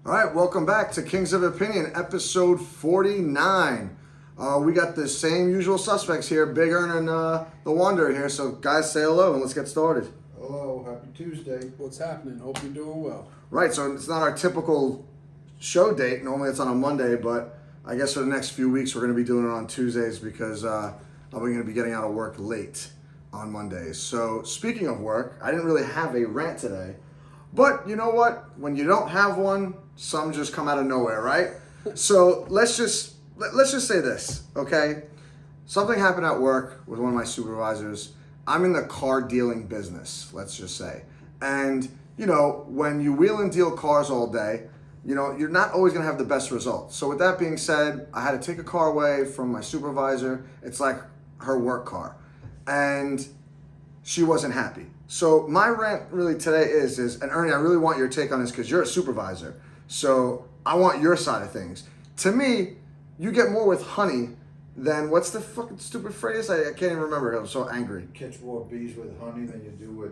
All right, welcome back to Kings of Opinion, episode 49. We got the same usual suspects here, Big Earn and the Wanderer here. So, guys, say hello and let's get started. Hello, happy Tuesday. What's happening? Hope you're doing well. Right, so it's not our typical show date. Normally it's on a Monday, but I guess for the next few weeks we're going to be doing it on Tuesdays because I'm going to be getting out of work late on Mondays. So, speaking of work, I didn't really have a rant today. But you know what? When you don't have one, some just come out of nowhere, right? So let's just say this, okay? Something happened at work with one of my supervisors. I'm in the car dealing business, let's just say. And, you know, when you wheel and deal cars all day, you know, you're not always going to have the best results. So with that being said, I had to take a car away from my supervisor. It's like her work car. And she wasn't happy. So my rant really today is, and Ernie, I really want your take on this because you're a supervisor. So I want your side of things. To me, you get more with honey than, what's the fucking stupid phrase? I can't even remember. I'm so angry. Catch more bees with honey than you do with...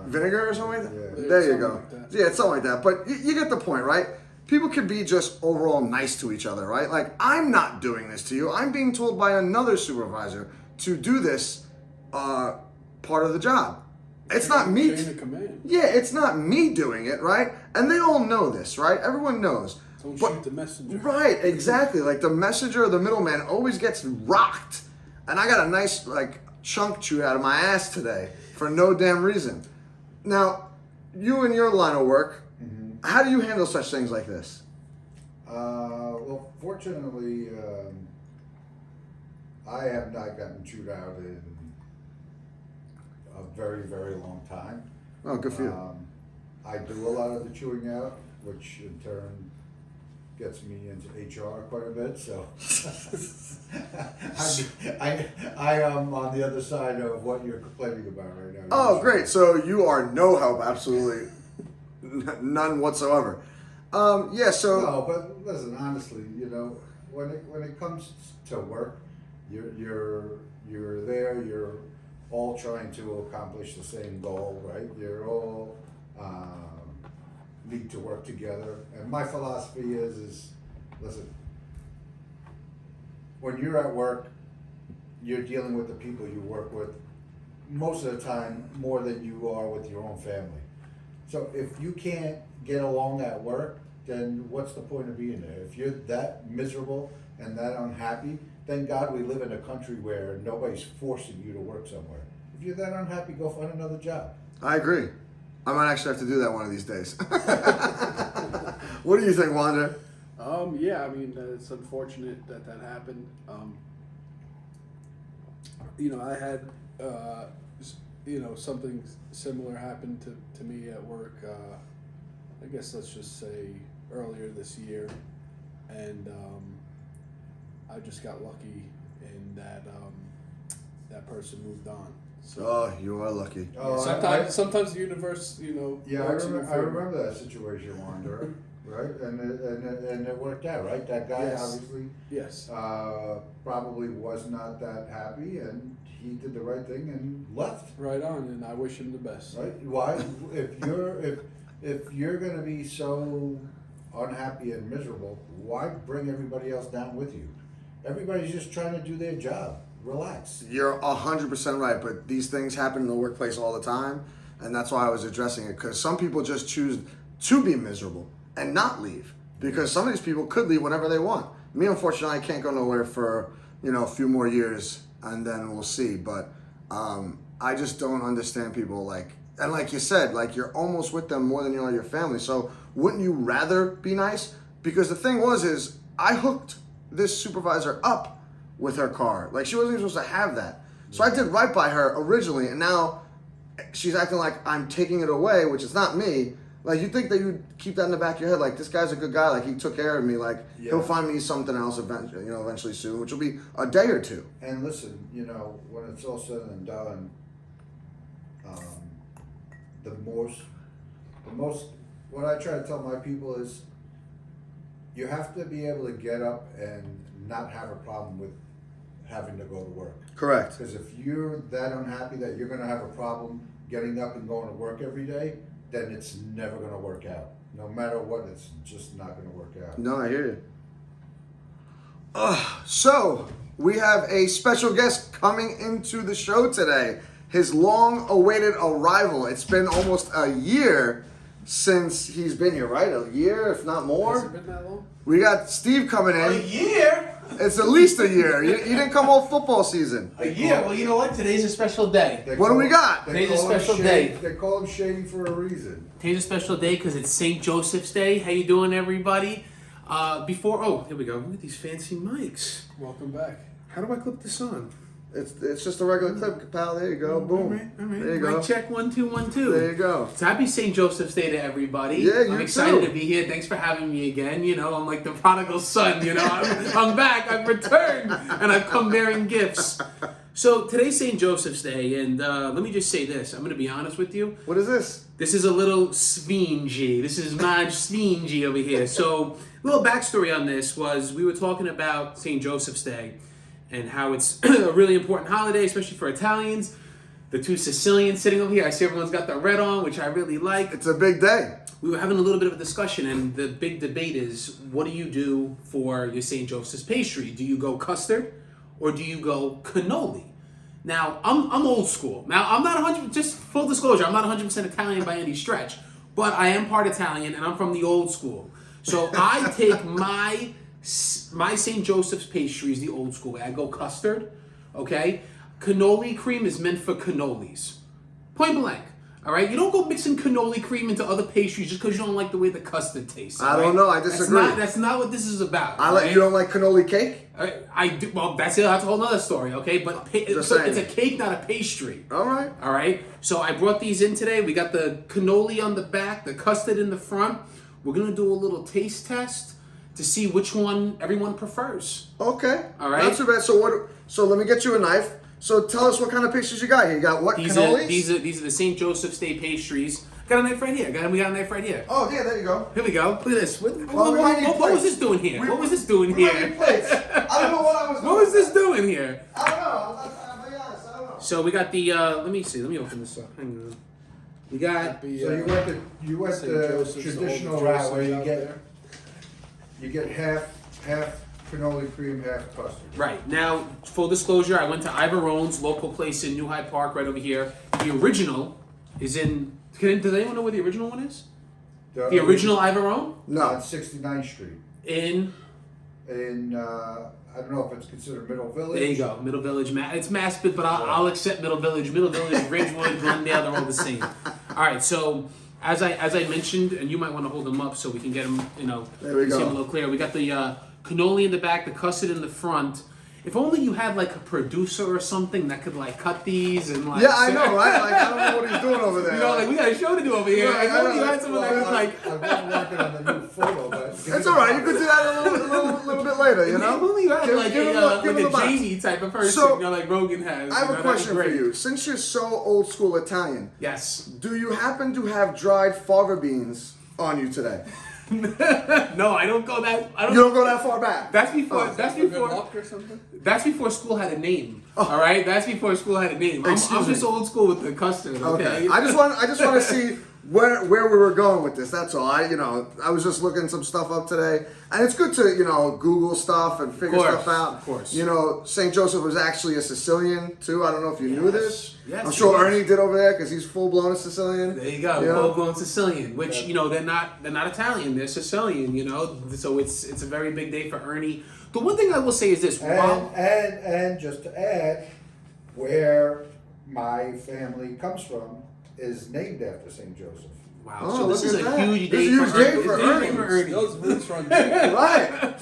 Vinegar or something like that? Yeah. There you go. Like Yeah, it's something like that. But you get the point, right? People can be just overall nice to each other, right? Like, I'm not doing this to you. I'm being told by another supervisor to do this part of the job. It's not me. Chain of command. Yeah, it's not me doing it, right? And they all know this, right? Everyone knows. Don't But- shoot the messenger. Right, exactly. Like the messenger or the middleman always gets rocked. And I got a nice chunk chewed out of my ass today for no damn reason. Now, you in your line of work, how do you handle such things like this? Well, fortunately, I have not gotten chewed out in a very, very long time. Oh, good for you. I do a lot of the chewing out, which in turn gets me into HR quite a bit. So I am on the other side of what you're complaining about right now. Oh, great. So you are no help, absolutely none whatsoever. Yeah, so... No, but listen, honestly, you know, when it comes to work, you're there. You're all trying to accomplish the same goal, right? You're all need to work together. And my philosophy is, listen, when you're at work, you're dealing with the people you work with most of the time more than you are with your own family. So if you can't get along at work, then what's the point of being there? If you're that miserable and that unhappy, thank God we live in a country where nobody's forcing you to work somewhere. If you're that unhappy, go find another job. I agree. I might actually have to do that one of these days. What do you think, Wanda? Yeah, I mean, it's unfortunate that happened. You know, I had, something similar happened to me at work. I guess let's just say earlier this year, and I just got lucky in that that person moved on. So Oh, you are lucky. Oh, sometimes the universe, Yeah, works in your I favor. remember that situation, Wanderer, right? And it worked out, right? That guy Yes. obviously Yes. probably was not that happy, and he did the right thing and left, Right on, and I wish him the best. right? Why? if you're gonna be so unhappy and miserable, why bring everybody else down with you? Everybody's just trying to do their job. Relax. You're 100% right, but these things happen in the workplace all the time, and that's why I was addressing it, because some people just choose to be miserable and not leave, because some of these people could leave whenever they want. Me, unfortunately, I can't go nowhere for, a few more years, and then we'll see, but I just don't understand people, and like you said, you're almost with them more than you are your family, so wouldn't you rather be nice? Because the thing is I hooked this supervisor up with her car. She wasn't even supposed to have that. So I did right by her originally, and now she's acting like I'm taking it away, which is not me. You'd think that you'd keep that in the back of your head, this guy's a good guy, he took care of me, he'll find me something else eventually soon, which will be a day or two. And listen, when it's all said and done, the most, what I try to tell my people is, you have to be able to get up and not have a problem with having to go to work. Correct. Because if you're that unhappy that you're going to have a problem getting up and going to work every day, then it's never going to work out. No matter what, it's just not going to work out. No, I hear you. So, we have a special guest coming into the show today. His long-awaited arrival. It's been almost a year since he's been here, right? A year, if not Has more. it been that long? We got Steve coming in. A year? It's at least a year. You didn't come all football season. A year? Well, you know what? Today's a special day. They What do we got? they Today's a call him special Shady- day. They call him Shady for a reason. Today's a special day because it's St. Joseph's Day. How you doing, everybody? Here we go. Look at these fancy mics. Welcome back. How do I clip this on? It's just a regular clip, pal. There you go. Boom. All right. There you go. Mic check, 1 2 1 2. There you go. So happy St. Joseph's Day to everybody. Yeah, you I'm excited too. to be here. Thanks for having me again. You know, I'm like the prodigal son. You know, I'm back. I've returned, and I've come bearing gifts. So today's St. Joseph's Day, and let me just say this. I'm going to be honest with you. What is this? This is a little Svingy. This is Maj Svingy over here. So, a little backstory on this was we were talking about St. Joseph's Day and how it's a really important holiday, especially for Italians. The two Sicilians sitting over here. I see everyone's got the red on, which I really like. It's a big day. We were having a little bit of a discussion, and the big debate is, what do you do for your St. Joseph's pastry? Do you go custard or do you go cannoli? Now, I'm old school. Now, I'm not 100%, just full disclosure, I'm not 100% Italian by any stretch, but I am part Italian, and I'm from the old school. So I take my St. Joseph's pastries the old school way. I go custard, okay? Cannoli cream is meant for cannolis. Point blank. All right, you don't go mixing cannoli cream into other pastries just because you don't like the way the custard tastes. I all don't right? know, I disagree. That's not what this is about. I all like. right? You don't like cannoli cake? I do. Well, that's it. That's a whole other story. Okay, but it's saying. a cake, not a pastry. All right. All right. So I brought these in today. We got the cannoli on the back, the custard in the front. We're gonna do a little taste test to see which one everyone prefers. Okay. All right. Not too bad. So let me get you a knife. So tell us what kind of pastries you got here. You got what These cannolis? are the St. Joseph's Day pastries. Got a knife right here. We got a knife right here. Oh yeah, there you go. Here we go. Look at this. What we might need was plates. this doing here? What was this doing We might here? need plates. I don't know what I was. What was this doing here? I don't know. I'll be honest. I don't know. So we got the. Let me see. Let me open this up. Hang on. We got. Happy, So you went St. the Joseph's, traditional all the route where Josephs you get half cannoli cream, half custard. Right. Now, full disclosure, I went to Ivarone's, local place in New Hyde Park, right over here. The original is in. Does anyone know where the original one is? The original Ivarone? No. On 69th Street. In. I don't know if it's considered Middle Village. There you go. Middle Village. It's Maspeth, but I'll accept Middle Village. Middle Village, Ridgewood, Glendale, they're all the same. All right, so. As I mentioned, and you might want to hold them up so we can get them, There we see go. them a little clearer. We got the cannoli in the back, the custard in the front. If only you had like a producer or something that could like cut these and like. Yeah, I know, right? Like I don't know what he's doing over there. You know, like we got a show to do over here. Right, If only I you know. had someone that was like. I wasn't working on the new photo, but It's all right. You could do that a little bit later. You If know. only you had Give- like give him a the box. Jamie type of person, So, like Rogan has. I have a that'd be question for great. you. Since you're so old school Italian, Yes. do you happen to have dried fava beans on you today? No, I don't go that. I don't. You don't go that far back. That's before. That's For good before. luck or something? That's before school had a name. All right, that's before school had a name. I'm Excuse just me. old school with the custard. Okay. Okay. I just want to see where we were going with this. That's all. I was just looking some stuff up today, and it's good to Google stuff and figure course, stuff out. of course. St. Joseph was actually a Sicilian too. I don't know if you knew this. Yes, I'm sure he was. Ernie did over there because he's full blown Sicilian. There you go, You know? full-blown Sicilian. Which they're not Italian. They're Sicilian. So it's a very big day for Ernie. The one thing I will say is this: and just to add, where my family comes from is named after St. Joseph. wow, Oh, so this look is at a that. huge This day is a huge for day Ernie. for It's a big day Ernie. for Ernie. Those roots run deep.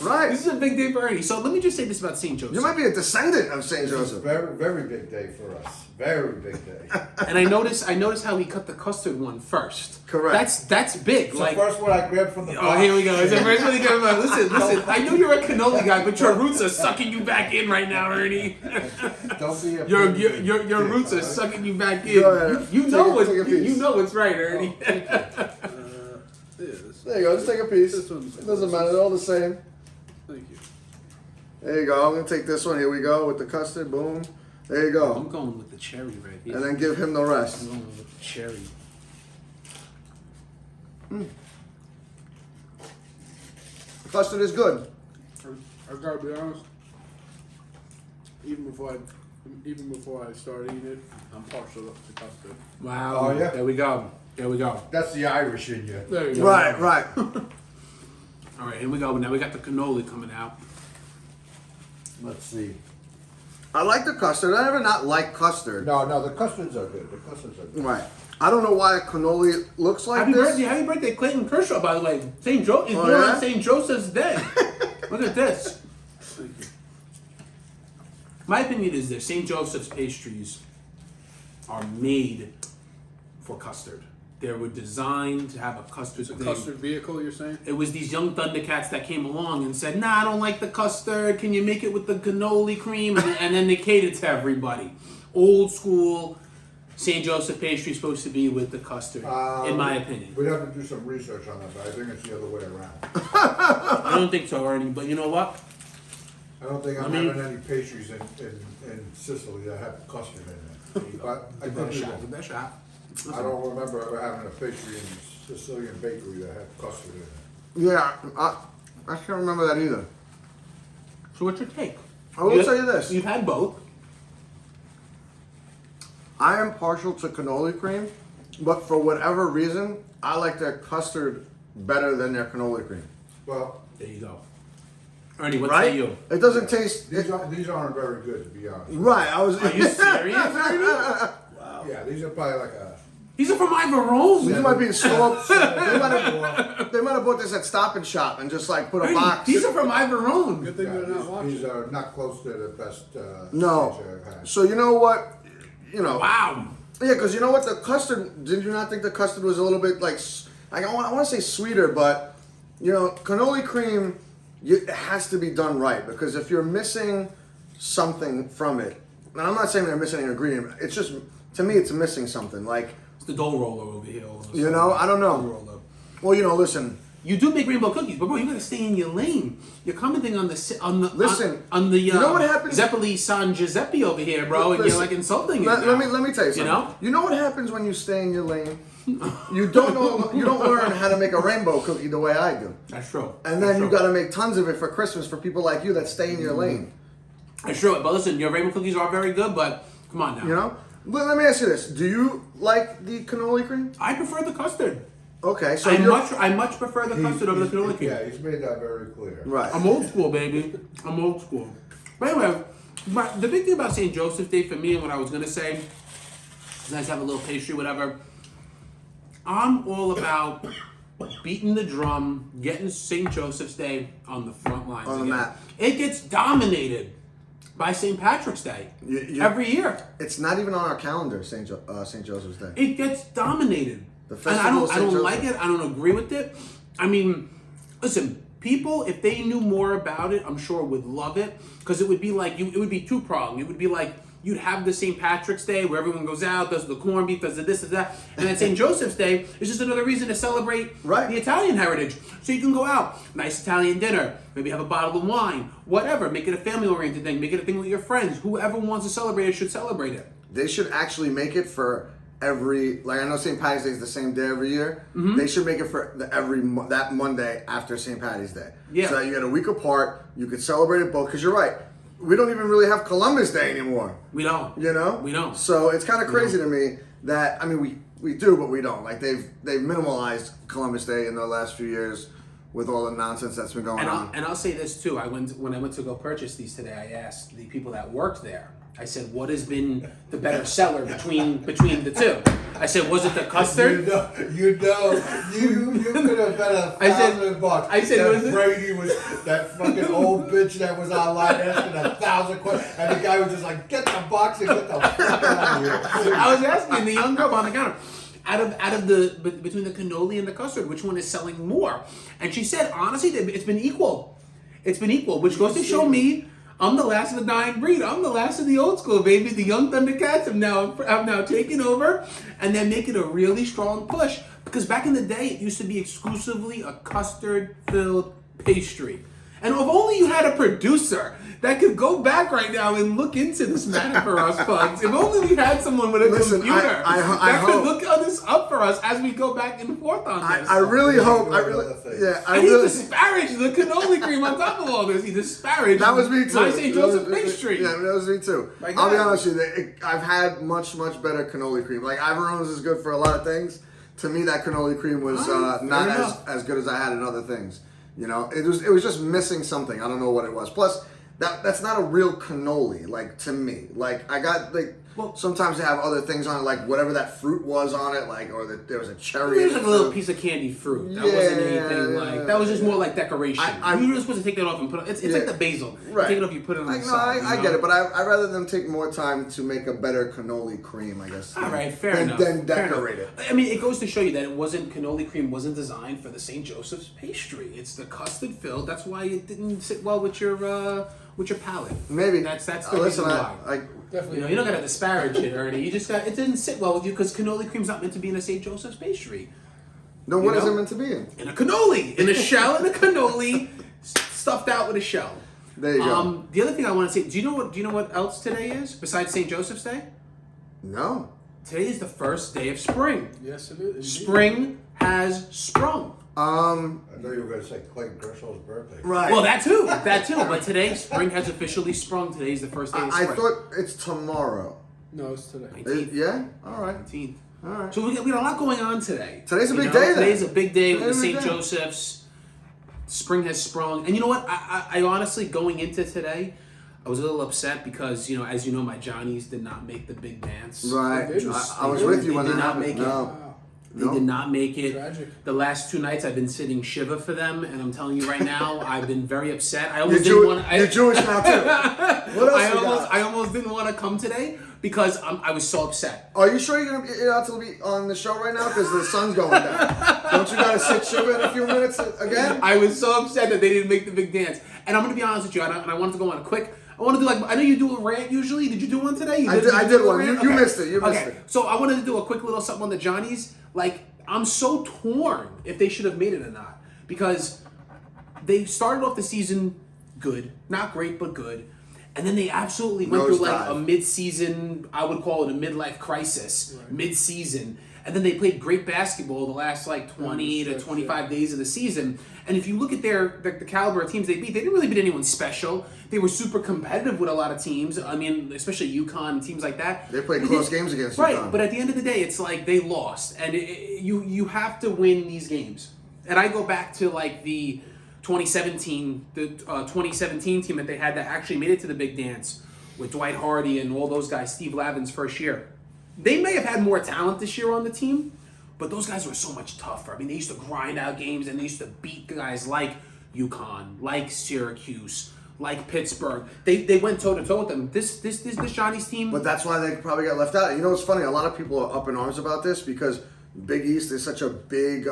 Right. This is a big day for Ernie. So let me just say this about St. Joseph. You might be a descendant of St. It's a Joseph. very, very big day for us. Very big day. And I noticed how he cut the custard one first. Correct. That's big. So like. first one I grabbed from the Oh, box. here we go. It's the first one he got about. Listen. I know you're a cannoli guy, but your roots are sucking you back in right now, Ernie. Don't be a Your roots are sucking you back in. Go ahead. You know Take a piece. you know it's right, Ernie. There you go. Just take a piece. This one's It doesn't matter. They're all the same. Thank you. There you go. I'm gonna take this one. Here we go with the custard. Boom. There you go. I'm going with the cherry right here. And then give him the I'm rest. going with the cherry. Custard is good. I gotta be honest. Even before I started eating it, I'm partial to custard. Wow. Oh, yeah? There we go. There we go. That's the Irish in you. There you go. Right, right. All right, here we go. Now we got the cannoli coming out. Let's see. I like the custard. I never not like custard. No, the custards are good. The custards are good. Right. I don't know why a cannoli looks like Happy birthday, Clayton Kershaw, by the way. St. Joe is born yeah? on St. Joseph's Day. Look at this. Thank you. My opinion is this: St. Joseph's pastries are made for custard. They were designed to have a custard. It's a custard vehicle, you're saying? It was these young Thundercats that came along and said, "Nah, I don't like the custard. Can you make it with the cannoli cream?" And then they catered to everybody. Old school St. Joseph pastry is supposed to be with the custard, in my opinion. We'd have to do some research on that, but I think it's the other way around. I don't think so, Ernie. But you know what? I don't think I'm having any pastries in Sicily that have custard in it. But I Give that a could be shot. wrong. Give that a shot. I don't remember ever having a pastry in a Sicilian bakery that had custard in it. Yeah, I can't remember that either. So what's your take? I will tell you this. You've had both. I am partial to cannoli cream, but for whatever reason, I like their custard better than their cannoli cream. Well, There you go. Ernie, what Right? say you? It doesn't taste. these aren't very good, to be honest. Right, I was. Are you serious? Yeah, these are probably like a. These are from Ivorone. These might be store. They might have bought this at Stop and Shop and just like put a Ernie, box. these are from Ivorone. Good thing Yeah, they're not watching. these are not close to the best. No. pastry I've had. So you know what? You know. Wow. Yeah, because you know what? The custard. Did you not think the custard was a little bit like? I want to say sweeter, but you know, cannoli cream. It has to be done right because if you're missing something from it, and I'm not saying they're missing an ingredient. It's just to me, it's missing something. Like It's the dough roller over here. almost. you know, I don't Dough know. roller. Well, you know, listen. You do make rainbow cookies, but bro, you gotta stay in your lane. You're commenting on the Listen, on the you know what happens- Zeppeli San Giuseppe over here, bro, and Listen, you're like insulting it. Let now. me tell you something. You know? what happens when you stay in your lane? You don't know. You don't learn how to make a rainbow cookie the way I do. That's true. And That's then you true. got to make tons of it for Christmas for people like you that stay in your lane. That's true. But listen, your rainbow cookies are very good, but come on now. You know. But let me ask you this: do you like the cannoli cream? I prefer the custard. Okay, so I much prefer the custard over the cannoli cream. Yeah, he's made that very clear. right. I'm old school, baby. I'm old school. But anyway, but the big thing about St. Joseph's Day for me and what I was gonna say is nice to have a little pastry, whatever. I'm all about beating the drum, getting St. Joseph's Day on the front lines On the again. map. It gets dominated by St. Patrick's Day every year. It's not even on our calendar, St. Joseph's Day. It gets dominated. The And festival of I St. don't like Joseph. it. I don't agree with it. I mean, listen, people, if they knew more about it, I'm sure would love it. Because it would be like, it would be two-pronged. It would be like, you'd have the St. Patrick's Day where everyone goes out, does the corned beef, does the this, does that. And then St. Joseph's Day is just another reason to celebrate Right. the Italian heritage. So you can go out, nice Italian dinner, maybe have a bottle of wine, whatever. Make it a family-oriented thing. Make it a thing with your friends. Whoever wants to celebrate it should celebrate it. They should actually make it for every. Like I know St. Patty's Day is the same day every year. Mm-hmm. They should make it for that Monday after St. Patty's Day. Yeah. So that you get a week apart. You could celebrate it both. Because you're right. We don't even really have Columbus Day anymore. We don't. You know? We don't. So it's kind of crazy to me that, I mean, we do, but we don't. Like, they've minimalized Columbus Day in the last few years with all the nonsense that's been going on. And I'll say this too. When I went to go purchase these today, I asked the people that worked there. I said, "What has been the better seller between the two?" I said, "Was it the custard?" You could have bet I said- $1,000. I said, that was it- Brady was that fucking old bitch that was online asking 1,000 questions, and the guy was just like, "Get the box and get the fuck out of here." I was asking the young girl behind the counter, out of the between the cannoli and the custard, which one is selling more? And she said, honestly, it's been equal. It's been equal, which goes to show me I'm the last of the dying breed. I'm the last of the old school, baby. The young Thundercats have now taken over, and they're making a really strong push. Because back in the day, it used to be exclusively a custard-filled pastry. And if only you had a producer that could go back right now and look into this matter for us, Pugs. If only we had someone with a computer that could look this up for us as we go back and forth on this. I really hope. And he disparaged the cannoli cream on top of all this. He disparaged. That was me too. My St. Joseph pastry. Yeah, that was me too. I'll be honest with you. I've had much better cannoli cream. Like Ivanhoe's is good for a lot of things. To me, that cannoli cream was not as good as I had in other things. You know, it was just missing something. I don't know what it was. Plus, that's not a real cannoli. Like to me, like I got like. Well, sometimes they have other things on it, like whatever that fruit was on it, like or there was a cherry. It was like a little piece of candied fruit. That wasn't anything like. That was just more like decoration. You were supposed to take that off and put it. It's like the basil. Right. You take it off, you put it on the side. I get it, but I'd rather them take more time to make a better cannoli cream, I guess. All right, fair enough. Than decorate it. I mean, it goes to show you that cannoli cream wasn't designed for the St. Joseph's pastry. It's the custard filled. That's why it didn't sit well with your palate. Maybe that's the reason why. Definitely. You're not gonna disparage it, Ernie. You just it didn't sit well with you because cannoli cream's not meant to be in a St. Joseph's pastry. No, what is it meant to be in? In a cannoli, in a shell, in a cannoli, stuffed out with a shell. There you go. The other thing I want to say, do you know what else today is besides St. Joseph's Day? No. Today is the first day of spring. Yes, it is. Indeed. Spring has sprung. I thought you were going to say Clayton Kershaw's birthday. Right. Well, that too. But today, spring has officially sprung. Today is the first day of spring. I thought it's tomorrow. No, it's today. 19th. Yeah? All right. 19th. All right. So we got a lot going on today. Today's a big day then. Today's a big day with the Today's a big St. day. Joseph's. Spring has sprung. And you know what? I honestly, going into today, I was a little upset because, as you know, my Johnnies did not make the big dance. Right. I was with you when that happened. They did not make it. Tragic. The last 2 nights I've been sitting Shiva for them, and I'm telling you right now, I've been very upset. I almost didn't want to. You're Jewish now too. What else I almost didn't want to come today because I was so upset. Are you sure you're not to be on the show right now? Because the sun's going down. Don't you got to sit Shiva in a few minutes again? I was so upset that they didn't make the big dance. And I'm going to be honest with you, and I wanted to go on a quick. I want to do I know you do a rant usually. Did you do one today? I did one. You missed it. You missed it. So I wanted to do a quick little something on the Johnnies. I'm so torn if they should have made it or not. Because they started off the season good. Not great, but good. And then they absolutely went through a mid-season, I would call it a midlife crisis. Right. Mid-season. And then they played great basketball the last 20 to 25 days of the season. And if you look at the caliber of teams they beat, they didn't really beat anyone special. They were super competitive with a lot of teams. I mean, especially UConn, teams like that. They played close games against UConn. Right, but at the end of the day, it's like they lost. And you have to win these games. And I go back to the 2017 team that they had that actually made it to the big dance with Dwight Hardy and all those guys, Steve Lavin's first year. They may have had more talent this year on the team, but those guys were so much tougher. I mean, they used to grind out games and they used to beat guys like UConn, like Syracuse, like Pittsburgh. They went toe-to-toe with them. This Johnny's team... But that's why they probably got left out. You know what's funny? A lot of people are up in arms about this because Big East is such a big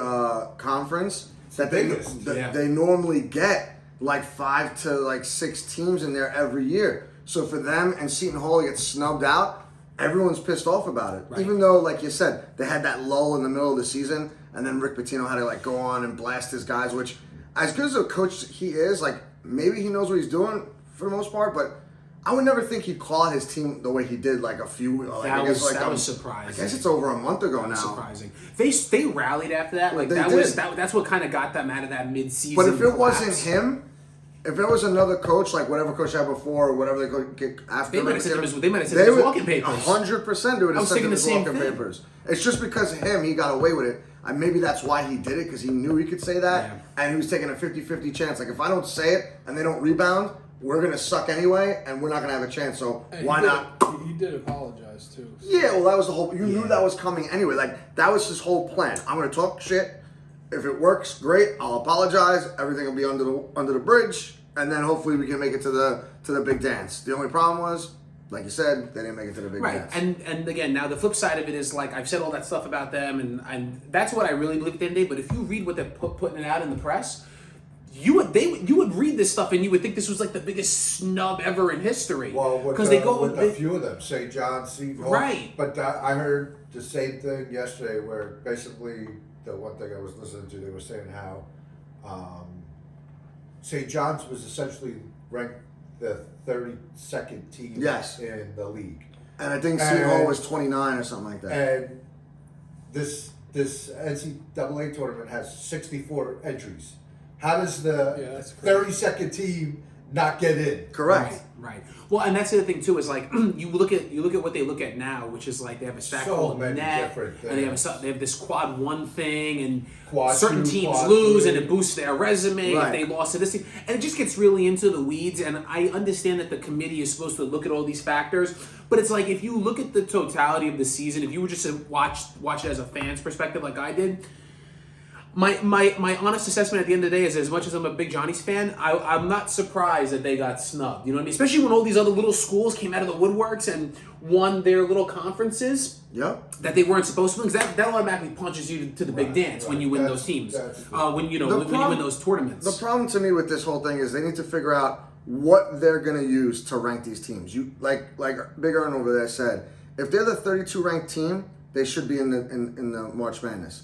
conference that they normally get 5 to 6 teams in there every year. So for them and Seton Hall to get snubbed out, everyone's pissed off about it. Right. Even though, like you said, they had that lull in the middle of the season, and then Rick Pitino had to go on and blast his guys, which, as good as a coach he is, maybe he knows what he's doing for the most part, but I would never think he'd call out his team the way he did a few. That was surprising. I guess it's over a month ago now. Surprising. They rallied after that. That's what kind of got them out of that mid-season. But if it wasn't him, if it was another coach, whatever coach had before, or whatever they could get after, they might have said it was walking papers. 100% they would have said it was walking thing. papers. It's just because of him, he got away with it. And maybe that's why he did it, because he knew he could say that, and he was taking a 50-50 chance. If I don't say it and they don't rebound, we're going to suck anyway, and we're not going to have a chance, so why not? He did apologize, too. So. Yeah, well, that was the whole... You knew that was coming anyway. That was his whole plan. I'm going to talk shit. If it works, great. I'll apologize. Everything will be under the bridge. And then hopefully we can make it to the big dance. The only problem was, like you said, they didn't make it to the big dance. And again, now the flip side of it is I've said all that stuff about them, and that's what I really believe at the end of the day. But if you read what they're putting it out in the press, you would read this stuff and you would think this was the biggest snub ever in history. Well, because they go with a few of them, St. John, Seton Hall. Right. But I heard the same thing yesterday, where basically the one thing I was listening to, they were saying how. St. John's was essentially ranked the 32nd team Yes. in the league. And I think Seton Hall was 29 or something like that. And this NCAA tournament has 64 entries. How does the that's crazy. 32nd team not get in? Correct. Right. Well, and that's the other thing too is like you look at what they look at now, which is like they have a stack So called many net, different and they have this quad one thing, and Quad certain two, teams quad lose, three. and it boosts their resume if Right. they lost to this team, and it just gets really into the weeds. And I understand that the committee is supposed to look at all these factors, but it's like if you look at the totality of the season, if you were just to watch it as a fan's perspective, like I did. My honest assessment at the end of the day is, as much as I'm a big Johnny's fan, I'm not surprised that they got snubbed. You know what I mean? Especially when all these other little schools came out of the woodworks and won their little conferences Yep. that they weren't supposed to win. Because that automatically punches you to the big Right, dance when right. you win That's- those teams. that's- When you The when you win those tournaments. The problem to me with this whole thing is they need to figure out what they're going to use to rank these teams. You like Big Earn over there said, if they're the 32 ranked team, they should be in the March Madness.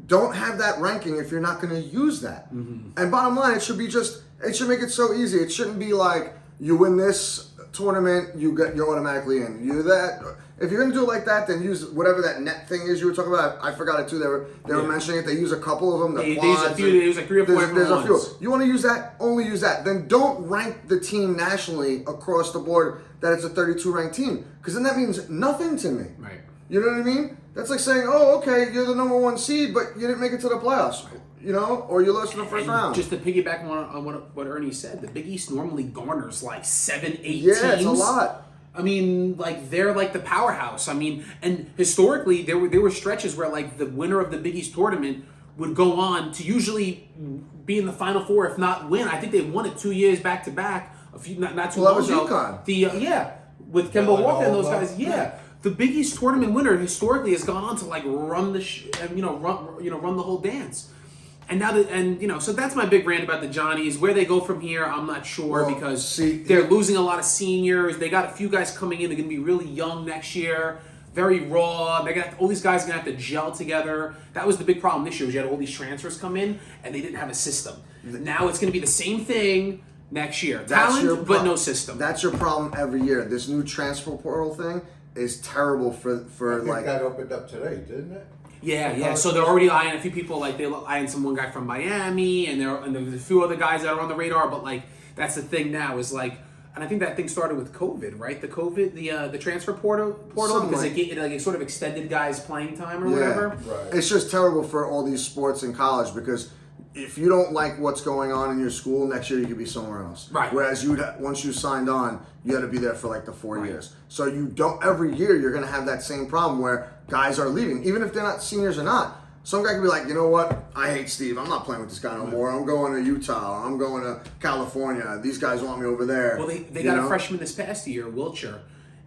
Don't have that ranking if you're not going to use that. And bottom line, it should make it so easy. It shouldn't be like you win this tournament, you're automatically in. You that if you're going to do it like that, then use whatever that net thing is you were talking about. I forgot it too. They were mentioning it. They use a couple of them. The They use quads a few. and- They use like 3 or 4 there's different a few. ones. You want to use that? Only use that. Then don't rank the team nationally across the board that it's a 32 ranked team, because then that means nothing to me. Right. You know what I mean? That's like saying, oh, okay, you're the number 1 seed, but you didn't make it to the playoffs, you know, or you lost in the first And round. just to piggyback on what Ernie said, the Big East normally garners like 7, 8 Yeah, teams. it's a lot. I mean, like they're like the powerhouse. I mean, and historically there were stretches where like the winner of the Big East tournament would go on to usually be in the Final Four, if not win. I think they won it 2 years back to back. A few not too Well, long that was ago. UConn. The with Kemba Walker and those Villanova. guys. Yeah. The Big East tournament winner historically has gone on to like run the run the whole dance. And now that so that's my big rant about the Johnnies. Where they go from here, I'm not sure, Well, because see, they're losing a lot of seniors. They got a few guys coming in. They're going to be really young next year, very raw. They got all these guys are going to have to gel together. That was the big problem this year. Was you had all these transfers come in and they didn't have a system. Now it's going to be the same thing next year. Talent, but no system. That's your problem every year. This new transfer portal thing is terrible for I think like. that opened up today, didn't it? Yeah. So they're already eyeing a few people. Like they're eyeing one guy from Miami, and there's a few other guys that are on the radar. But like that's the thing now is like, and I think that thing started with COVID, right? The transfer portal Something because like- it sort of extended guys' playing time or Yeah. whatever. Right. It's just terrible for all these sports in college, because if you don't like what's going on in your school, next year you could be somewhere else. Right. Whereas once you signed on, you had to be there for like the 4 Right. years. So you don't, every year you're going to have that same problem where guys are leaving, even if they're not seniors or not. Some guy could be like, you know what? I hate Steve. I'm not playing with this guy no more. I'm going to Utah. I'm going to California. These guys want me over there. Well, they got a freshman this past year, Wiltshire,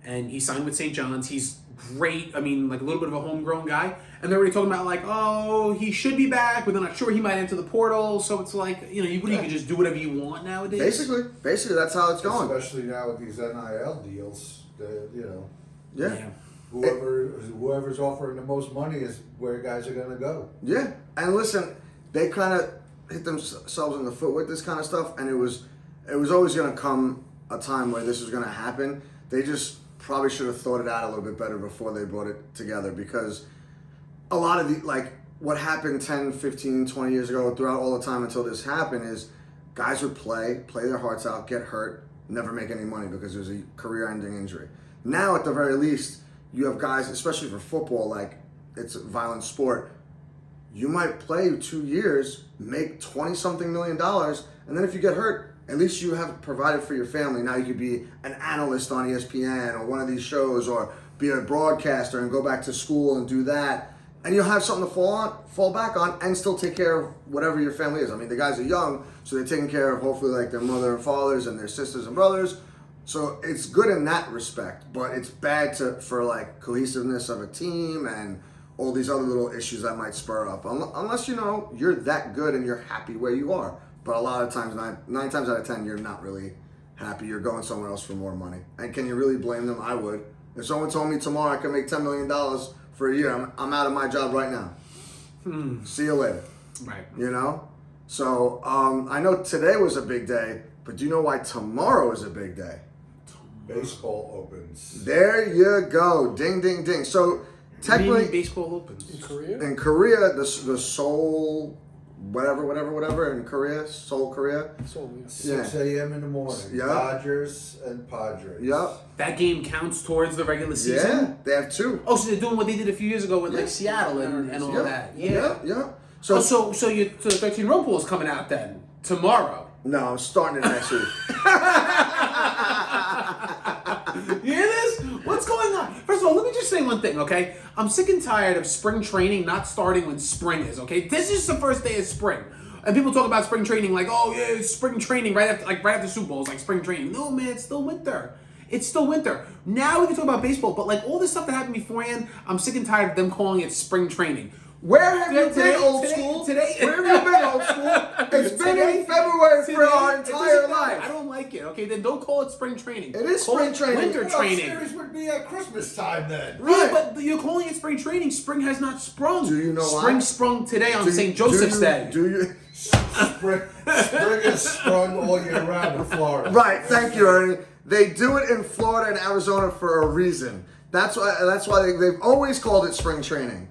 and he signed with St. John's. He's great. I mean, like a little bit of a homegrown guy. And they're already talking about like, oh, he should be back, but they're not sure. He might enter the portal. So it's like, you can just do whatever you want nowadays. Basically, that's how it's going. Especially now with these NIL deals, Yeah. whoever's offering the most money is where guys are going to go. Yeah, and listen, they kind of hit themselves in the foot with this kind of stuff, and it was always going to come a time where this was going to happen. They just probably should have thought it out a little bit better before they brought it together, because a lot of what happened 10, 15, 20 years ago throughout all the time until this happened is guys would play their hearts out, get hurt, never make any money because there's a career-ending injury. Now, at the very least, you have guys, especially for football, like it's a violent sport, you might play 2 years, make 20-something million dollars, and then if you get hurt, at least you have provided for your family. Now you could be an analyst on ESPN or one of these shows, or be a broadcaster and go back to school and do that. And you'll have something to fall back on, and still take care of whatever your family is. I mean, the guys are young, so they're taking care of hopefully like their mother and fathers and their sisters and brothers. So it's good in that respect, but it's bad for like cohesiveness of a team and all these other little issues that might spur up. Unless you're that good and you're happy where you are. But a lot of times, nine times out of 10, you're not really happy. You're going somewhere else for more money. And can you really blame them? I would. If someone told me tomorrow I could make $10 million for a year, I'm out of my job right now. See you later. Right. So I know today was a big day, but do you know why tomorrow is a big day? Baseball opens. There you go. Ding, ding, ding. So technically, baseball opens In Korea? in Korea, the Seoul, whatever in Korea, Seoul, Korea. So, yeah. 6 a.m. in the morning. Yeah. Dodgers and Padres. Yep. That game counts towards the regular Yeah, season. they have 2. Oh, so they're doing what they did a few years ago with Yeah. like Seattle and all Yeah. that. Yeah. Yeah. So So, so the 13 row pool is coming out then tomorrow. no, I'm starting it next week. You hear this? What's going on? First of all, let me just say one thing, okay? I'm sick and tired of spring training not starting when spring is, okay? This is the first day of spring. And people talk about spring training like, oh yeah, it's spring training right after Super Bowl, it's like spring training. No man, it's still winter. It's still winter. Now we can talk about baseball, but like all this stuff that happened beforehand, I'm sick and tired of them calling it spring training. Where have you Today- been, old today- school? today- Where have you been, old school? It's been in February for our It doesn't entire matter. life. I don't like it. Okay, then don't call it spring training. It is Call spring it training. Winter Well, training. series would be at Christmas time then. Right. Yeah, but you're calling it spring training. Spring has not sprung. Do you know why? Spring sprung today on Do St. you- Joseph's do you- Day. Do you? Spring is sprung all year round in Florida. Right. Thank you, Ernie. They do it in Florida and Arizona for a reason. That's why they've always called it spring training.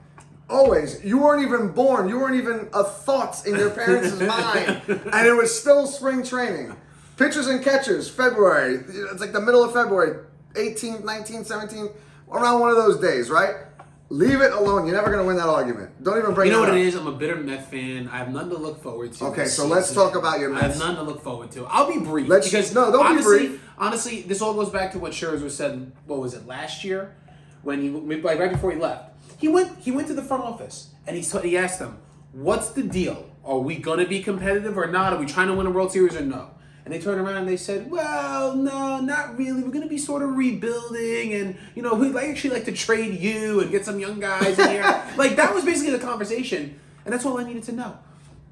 Always. You weren't even born. You weren't even a thought in your parents' mind, and it was still spring training. Pitchers and catchers, February. It's like the middle of February, 18th, 19th, 17th, around one of those days, right? Leave it alone. You're never going to win that argument. Don't even bring You know it what up. it is? I'm a bitter Met fan. I have none to look forward to. Okay, this so let's season. talk about your I have Mets. none to look forward to. I'll be brief. Let's- because no, don't be honestly, brief. Honestly, this all goes back to what Scherzer said. What was it last year? When he like right before he left, he went to the front office and he asked them, "What's the deal? Are we gonna be competitive or not? Are we trying to win a World Series or no?" And they turned around and they said, "Well, no, not really. We're gonna be sort of rebuilding, and we'd actually like to trade you and get some young guys in here." Like that was basically the conversation, and that's all I needed to know.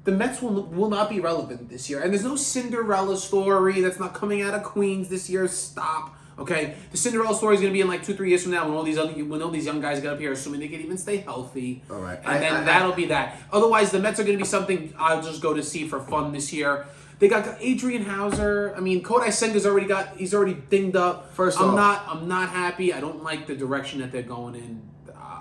The Mets will not be relevant this year, and there's no Cinderella story that's not coming out of Queens this year. Stop. Okay, the Cinderella story is going to be in like 2-3 years from now when all these young guys get up here, assuming they can even stay healthy. All right. And then that'll be that. Otherwise, the Mets are going to be something I'll just go to see for fun this year. They got Adrian Hauser. I mean, Kodai Senga's he's already dinged up. First I'm off- not happy. I don't like the direction that they're going in.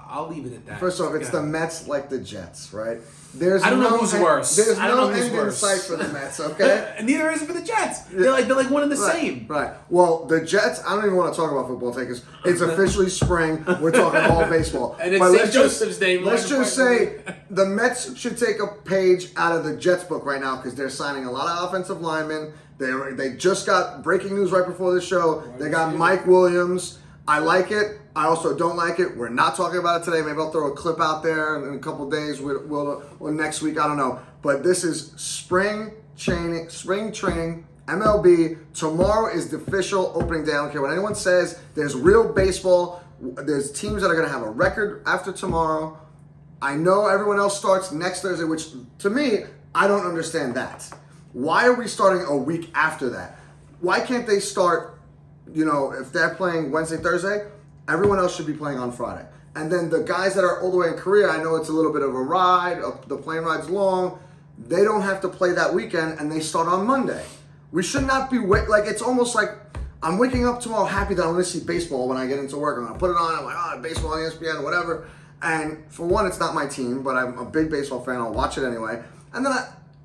I'll leave it at that. First off, it's Yeah. the Mets like the Jets, right? I don't know who's worse. There's I don't no know who's end in worse. sight for the Mets, okay? And neither is it for the Jets. They're like one and the same. Right. Well, the Jets, I don't even want to talk about football takers. It's officially spring. We're talking all baseball. And it's But St. let's just- Joseph's Day. Let's just say the Mets should take a page out of the Jets book right now because they're signing a lot of offensive linemen. They just got breaking news right before the show. They got Mike Williams. I like it. I also don't like it. We're not talking about it today. Maybe I'll throw a clip out there in a couple of days or next week. I don't know. But this is spring training, MLB. Tomorrow is the official opening day. I don't care what anyone says. There's real baseball. There's teams that are going to have a record after tomorrow. I know everyone else starts next Thursday, which to me, I don't understand that. Why are we starting a week after that? Why can't they start, if they're playing Wednesday, Thursday, everyone else should be playing on Friday. And then the guys that are all the way in Korea, I know it's a little bit of a ride, the plane ride's long, they don't have to play that weekend and they start on Monday. We should not be, it's almost like I'm waking up tomorrow happy that I'm going to see baseball when I get into work. I'm going to put it on, I'm like, baseball on ESPN, whatever. And for one, it's not my team, but I'm a big baseball fan, I'll watch it anyway. And then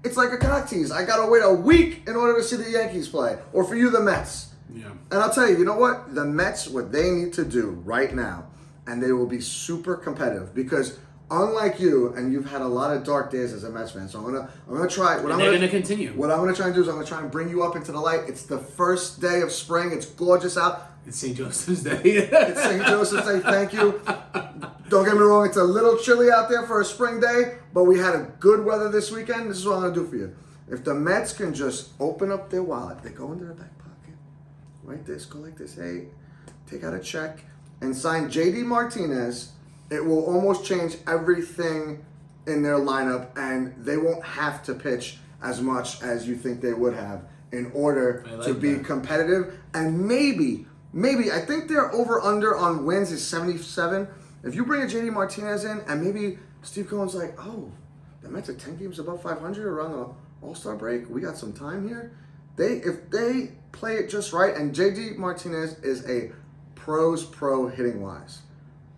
it's like a cock tease. I got to wait a week in order to see the Yankees play. Or for you, the Mets. Yeah. And I'll tell you, you know what? The Mets, what they need to do right now, and they will be super competitive because unlike you, and you've had a lot of dark days as a Mets fan, so I'm gonna try. And they're gonna continue. What I'm gonna try and do is I'm gonna try and bring you up into the light. It's the first day of spring. It's gorgeous out. It's St. Joseph's Day. It's St. Joseph's Day. Thank you. Don't get me wrong. It's a little chilly out there for a spring day, but we had a good weather this weekend. This is what I'm gonna do for you. If the Mets can just open up their wallet, they go into their back pocket, write this, go like this, hey, take out a check, and sign JD Martinez, it will almost change everything in their lineup, and they won't have to pitch as much as you think they would have in order to be competitive. And maybe, I think their over-under on wins is 77. If you bring a JD Martinez in, and maybe Steve Cohen's like, oh, the Mets are 10 games above 500 around All-Star break, we got some time here. If they play it just right, and JD Martinez is a pro hitting wise.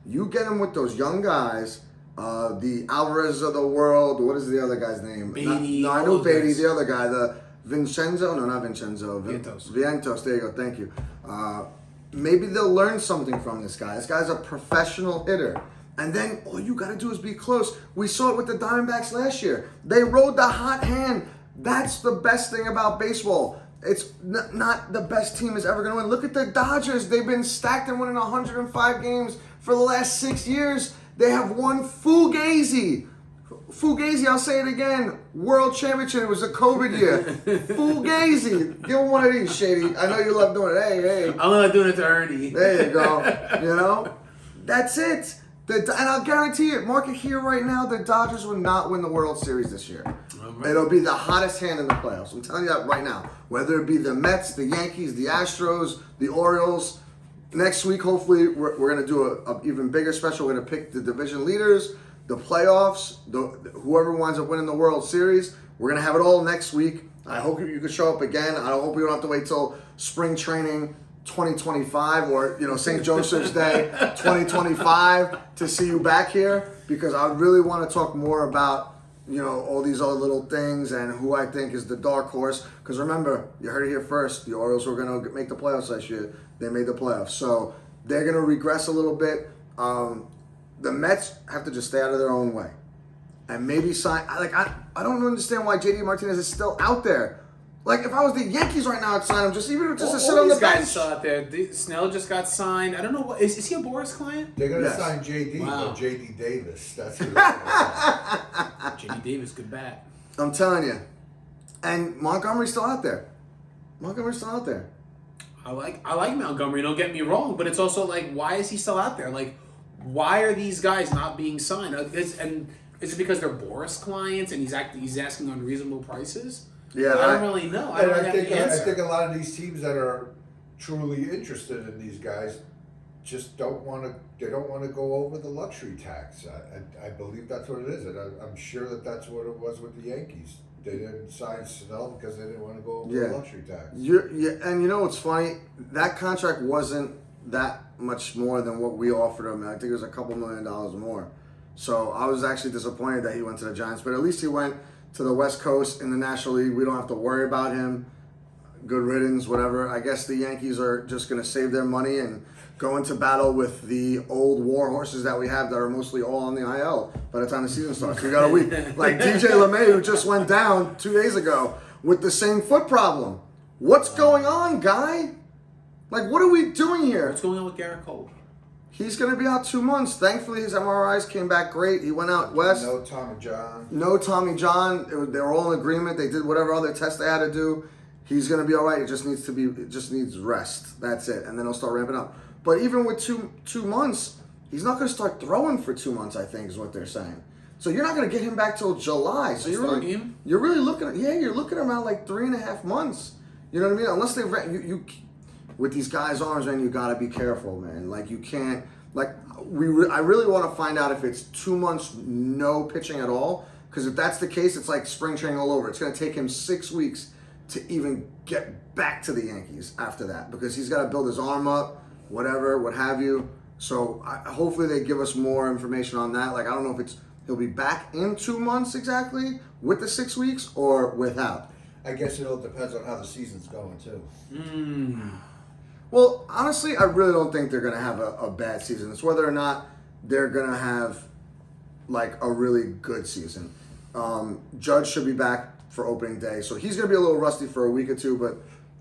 You get him with those young guys, the Alvarez of the world. What is the other guy's name? Beatty. I know Beatty. The other guy, the Vincenzo. No, not Vincenzo. Vientos. There you go. Thank you. Maybe they'll learn something from this guy. This guy's a professional hitter. And then all you got to do is be close. We saw it with the Diamondbacks last year. They rode the hot hand. That's the best thing about baseball. It's not the best team is ever going to win. Look at the Dodgers. They've been stacked and winning 105 games for the last 6 years. They have won Fugazi, I'll say it again. World Championship. It was a COVID year. Fugazi. Give him one of these, Shady. I know you love doing it. Hey. I'm not doing it to Ernie. There you go. You know? That's it. And I'll guarantee it. Mark it here right now. The Dodgers will not win the World Series this year. It'll be the hottest hand in the playoffs. I'm telling you that right now. Whether it be the Mets, the Yankees, the Astros, the Orioles. Next week, hopefully, we're going to do a even bigger special. We're going to pick the division leaders, the playoffs, whoever winds up winning the World Series. We're going to have it all next week. I hope you can show up again. I hope we don't have to wait till spring training 2025 or St. Joseph's Day 2025 to see you back here, because I really want to talk more about all these other little things and who I think is the dark horse. Because remember, you heard it here first. The Orioles were going to make the playoffs last year. They made the playoffs. So they're going to regress a little bit. The Mets have to just stay out of their own way. And maybe sign... I don't understand why JD Martinez is still out there. Like, if I was the Yankees right now, I'd sign him just to sit on the bench. Guys still out there. Snell just got signed. I don't know what is he a Boris client? They're going to sign JD or JD Davis. That's who they're going to sign. JD Davis, good bat. I'm telling you. And Montgomery's still out there. I like Montgomery. Don't get me wrong, but it's also like, why is he still out there? Like, why are these guys not being signed? Is it because they're Boris clients and he's asking unreasonable prices? Yeah, I don't really know. I think a lot of these teams that are truly interested in these guys just don't want to. They don't want to go over the luxury tax. I believe that's what it is, and I'm sure that's what it was with the Yankees. They didn't sign Snell because they didn't want to go over the luxury tax. And you know what's funny? That contract wasn't that much more than what we offered him. I think it was a couple $1 million more. So I was actually disappointed that he went to the Giants, but at least he went to the West Coast in the National League. We don't have to worry about him. Good riddance, whatever. I guess the Yankees are just going to save their money and go into battle with the old war horses that we have that are mostly all on the IL by the time the season starts. We got a week. Like DJ LeMay, who just went down 2 days ago with the same foot problem. What's going on, guy? Like, what are we doing here? What's going on with Garrett Cole? He's going to be out 2 months. Thankfully, his MRIs came back great. He went out west. No Tommy John. They were all in agreement. They did whatever other tests they had to do. He's going to be all right. It just needs rest. That's it. And then he'll start ramping up. But even with two months, he's not going to start throwing for 2 months, I think is what they're saying. So you're not going to get him back till July. So you're really looking at around like 3.5 months. You know what I mean? Unless they with these guys' arms, man, you got to be careful, man. Like, you can't, like, I really want to find out if it's 2 months no pitching at all. Because if that's the case, it's like spring training all over. It's going to take him 6 weeks to even get back to the Yankees after that. Because he's got to build his arm up, whatever, what have you. So hopefully they give us more information on that. Like, I don't know if he'll be back in 2 months exactly with the 6 weeks or without. I guess it all depends on how the season's going, too. Well, honestly, I really don't think they're going to have a bad season. It's whether or not they're going to have, like, a really good season. Judge should be back for opening day, so he's going to be a little rusty for a week or two, but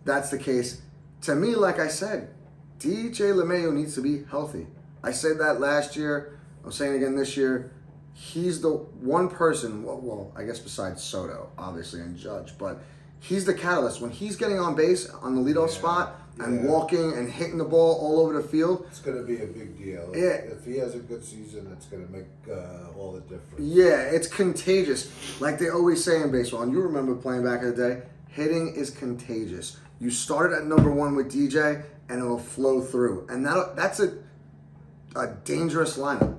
that's the case. To me, like I said, DJ LeMahieu needs to be healthy. I said that last year. I'm saying it again this year. He's the one person, well, I guess besides Soto, obviously, and Judge, but he's the catalyst. When he's getting on base on the leadoff spot and walking and hitting the ball all over the field. It's going to be a big deal. Yeah. If he has a good season, it's going to make all the difference. Yeah, it's contagious. Like they always say in baseball, and you remember playing back in the day, hitting is contagious. You started at number one with DJ, and it'll flow through. And that's a dangerous lineup.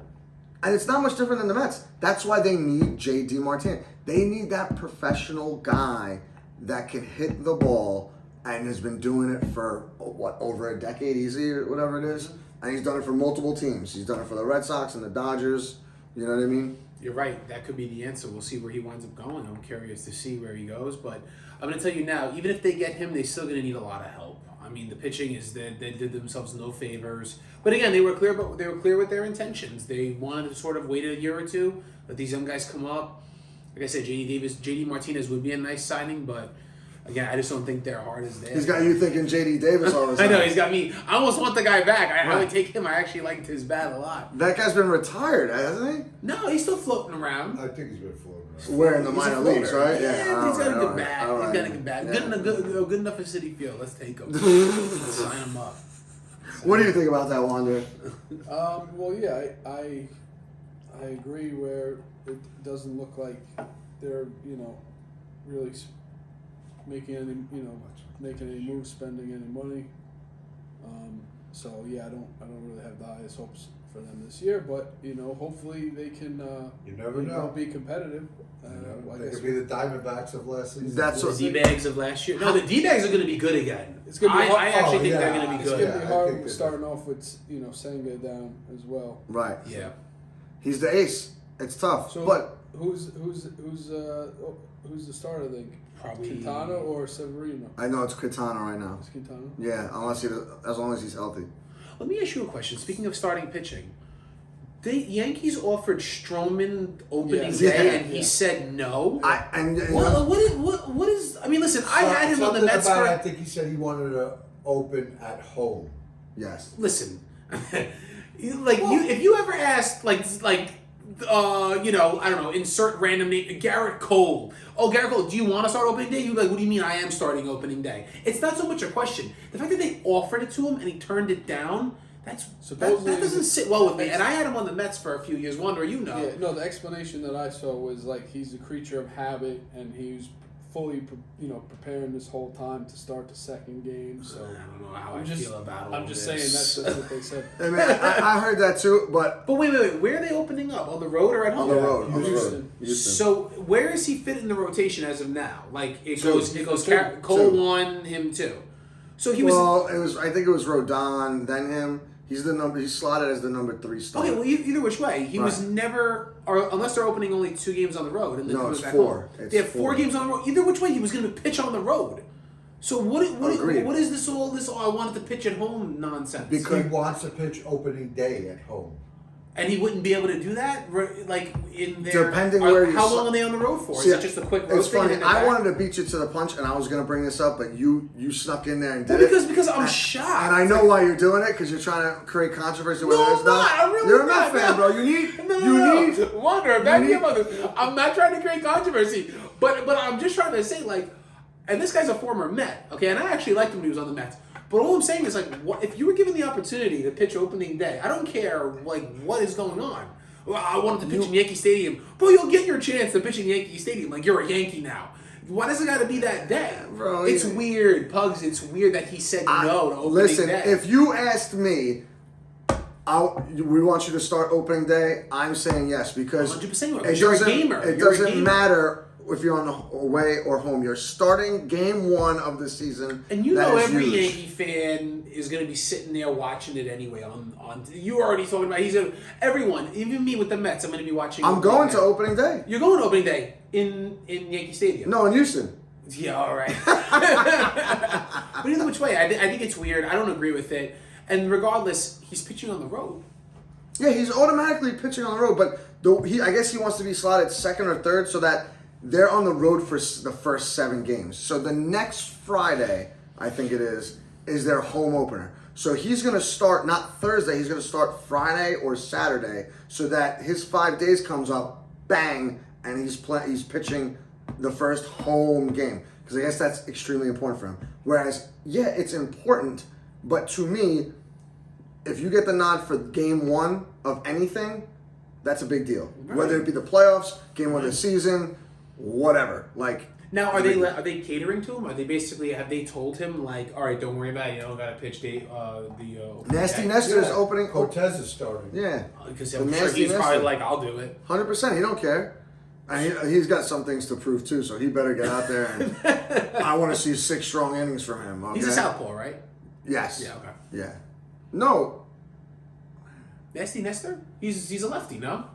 And it's not much different than the Mets. That's why they need JD Martinez. They need that professional guy that can hit the ball and has been doing it for, over a decade easy or whatever it is. And he's done it for multiple teams. He's done it for the Red Sox and the Dodgers. You know what I mean? You're right. That could be the answer. We'll see where he winds up going. I'm curious to see where he goes. But I'm going to tell you now, even if they get him, they're still going to need a lot of help. I mean, the pitching is they did themselves no favors. But again, they were clear. But they were clear with their intentions. They wanted to sort of wait a year or two, let these young guys come up. Like I said, JD Martinez would be a nice signing, but again, I just don't think their heart is there. He's got you thinking J.D. Davis all the time. I know, he's got me. I almost want the guy back. I would take him. I actually liked his bat a lot. That guy's been retired, hasn't he? No, he's still floating around. I think he's been floating around. Where in the He's a minor floater. leagues, right? Yeah, he's got a good Alright, bat. alright. He's got a good bat. Yeah. Good enough for City Field. Let's take him. Sign him up. What do you think about that, Wander? Well, yeah, I agree where it doesn't look like they're, really making any moves, spending any money. So yeah, I don't really have the highest hopes for them this year, but hopefully they can. You never know. Be competitive. They could be the Diamondbacks of last season. That's The what- D-bags of last year. No, the D-bags are going to be good again. It's gonna be hard. I actually think yeah. they're going to be It's good. gonna be Yeah, I hard think that- starting off with Senga down as well. Right. Yeah. He's the ace. It's tough. So but who's the starter then? Probably Quintana or Severino? I know it's Quintana right now. It's Quintana. Yeah, as long as he's healthy. Let me ask you a question. Speaking of starting pitching, the Yankees offered Stroman opening Yeah. day, Yeah. and he said no. What is? I mean, listen, I had him on the Something Mets about, for. I think he said he wanted to open at home. Yes. Listen, if you ever asked I don't know, insert random name, Garrett Cole. Oh, Garrett Cole, do you want to start opening day? You're like, what do you mean I am starting opening day? It's not so much a question. The fact that they offered it to him and he turned it down, that doesn't sit well with me. And I had him on the Mets for a few years. Wonder, Yeah, no, the explanation that I saw was like he's a creature of habit and he was fully, preparing this whole time to start the second game. So I don't know how I'm I just- feel about all I'm just this. saying that's what they said. I mean, I heard that too, but But wait, where are they opening up? On the road or at home? on the road. Houston. Houston. So where does he fit in the rotation as of now? Like it Two. goes Two. Cole Two. 1, him 2. So he was I think it was Rodon, then him. He's slotted as the number 3 starter. okay. Well, either which way, he was Right. never, or unless they're opening only 2 games on the road and then No, he it's goes back 4. home. It's They have 4 4. games on the road. Either which way, he was going to pitch on the road. So Agreed. what is this all I wanted to pitch at home nonsense? Because- He wants to pitch opening day at home. And he wouldn't be able to do that, like in their. Depending where you how si- long are they on the road for? See, Is it just a quick road It's thing? funny. and then I back? wanted to beat you to the punch, and I was going to bring this up, but you snuck in there and did Well, it. because I'm And- shocked. And I know why you're doing it, because you're trying to create controversy where No, there's I'm not. none. I'm really You're a not. Met fan, No. bro. You need. No. Wonder, back me need- up on this. I'm not trying to create controversy, but I'm just trying to say, like, and this guy's a former Met, okay, and I actually liked him when he was on the Mets. But all I'm saying is, like, what if you were given the opportunity to pitch opening day? I don't care, like, what is going on. Well, I wanted to pitch in Yankee Stadium. Bro, you'll get your chance to pitch in Yankee Stadium. Like, you're a Yankee now. Why does it got to be that day? Bro, It's yeah. weird, Pugs. It's weird that he said no to opening Listen, day. if you asked me, we want you to start opening day, I'm saying yes, because 100%, it because you're a doesn't- gamer. It You're a doesn't gamer. matter if you're on the away or home. You're starting game 1 of the season. And you That know is every huge. Yankee fan is going to be sitting there watching it anyway. On you already talking about everyone, even me with the Mets. I'm going to be watching. I'm going to opening opening day. day. You're going to opening day in Yankee Stadium. No, in Houston. Yeah, all right. But either which way, I think it's weird. I don't agree with it. And regardless, he's pitching on the road. Yeah, he's automatically pitching on the road, but I guess he wants to be slotted second or third so that they're on the road for the first 7 games. So the next Friday, I think it is their home opener. So he's going to start not Thursday, he's going to start Friday or Saturday so that his 5 days comes up, bang, and he's pitching the first home game. Because I guess that's extremely important for him. Whereas, yeah, it's important, but to me, if you get the nod for game 1 of anything, that's a big deal. Right. Whether it be the playoffs, game 1 of the season, whatever. Like Now, are they catering to him? Are they basically have they told him like, all right, don't worry about it. You don't got to pitch the Nasty Nestor's opening. Cortez is starting. Yeah, because The I'm sure Nasty he's probably Nestor. like, I'll do it. 100%. He don't care. And he's got some things to prove too, so he better get out there. And I want to see 6 strong innings from him. Okay? He's a southpaw, right? Yes. Yeah. Okay. Yeah. No. Nasty Nestor? He's a lefty, no?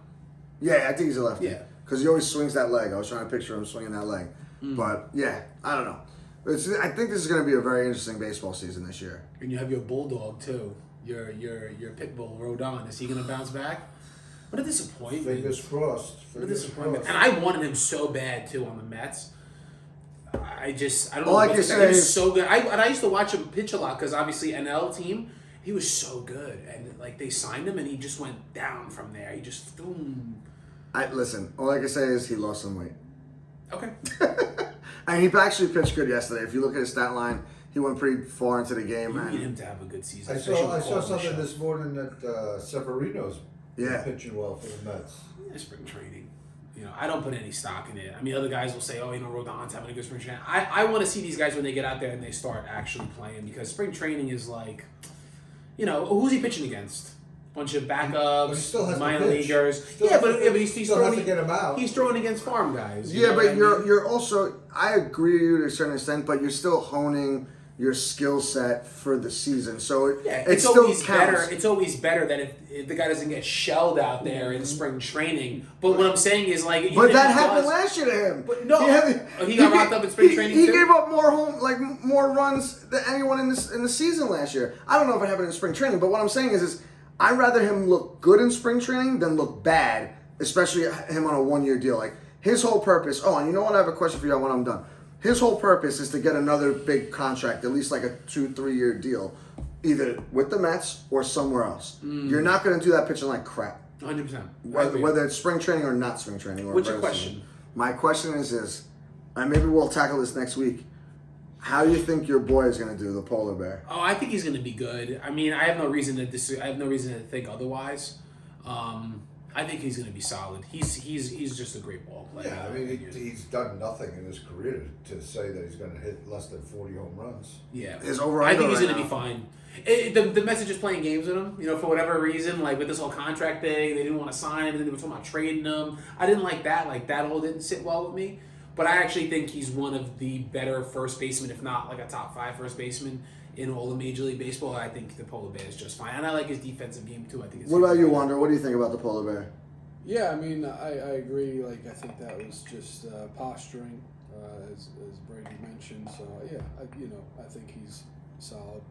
Yeah, I think he's a lefty. Yeah. Because he always swings that leg. I was trying to picture him swinging that leg. But yeah, I don't know. I think this is going to be a very interesting baseball season this year. And you have your bulldog too. Your pit bull Rodon. Is he going to bounce back? What a disappointment! Fingers crossed. What a Fingers disappointment! crossed. And I wanted him so bad too on the Mets. I don't know. All I what can to say. say He was is- so good. I used to watch him pitch a lot because obviously NL team. He was so good, and like they signed him, and he just went down from there. He just boom. Listen, all I can say is he lost some weight. Okay. And he actually pitched good yesterday. If you look at his stat line, he went pretty far into the game. You And need him to have a good season. I especially saw with Cole something Michelle. this morning that Severino's Yeah. pitching well for the Mets. Spring training. I don't put any stock in it. I mean, other guys will say, Rodon's having a good spring training. I want to see these guys when they get out there and they start actually playing because spring training is like, who's he pitching against? Bunch of But he backups, still has to minor pitch. leaguers. Still Yeah, has but, to- yeah, but he's still throwing. has to get him out. He's throwing against farm guys. you Yeah, know but what I mean? you're also. I agree with you to a certain extent, but you're still honing your skill set for the season. So it It's still always counts. better. It's always better that if the guy doesn't get shelled out there in spring training. But what I'm saying is like. even But if that he happened does- last year to him. But no, he got rocked up in spring training He too? gave up more runs than anyone in the season last year. I don't know if it happened in spring training, but what I'm saying is I'd rather him look good in spring training than look bad, especially him on a 1-year deal. Like his whole purpose. Oh, and you know what? I have a question for you when I'm done. His whole purpose is to get another big contract, at least like a 2-3 year deal, either with the Mets or somewhere else. You're not going to do that pitching like crap. 100%. Whether it's spring training or not spring training. Or What's your regular question? season. My question is this, and maybe we'll tackle this next week. How do you think your boy is going to do, the polar bear? Oh, I think he's going to be good. I mean, I have no reason to I have no reason to think otherwise. I think he's going to be solid. He's just a great ball player. Yeah, I mean, he's done nothing in his career to say that he's going to hit less than 40 home runs. Yeah, His over I think under he's right going to be fine. The message is playing games with him. For whatever reason, like with this whole contract thing, they didn't want to sign him, and then they were talking about trading him. I didn't like that. Like that all didn't sit well with me. But I actually think he's one of the better first basemen, if not like a top 5 first baseman in all of Major League Baseball. I think the polar bear is just fine, and I like his defensive game too. I think. It's What about you, Wander? What do you think about the polar bear? Yeah, I mean, I agree. Like, I think that was just posturing, as Brady mentioned. So yeah, I think he's solid.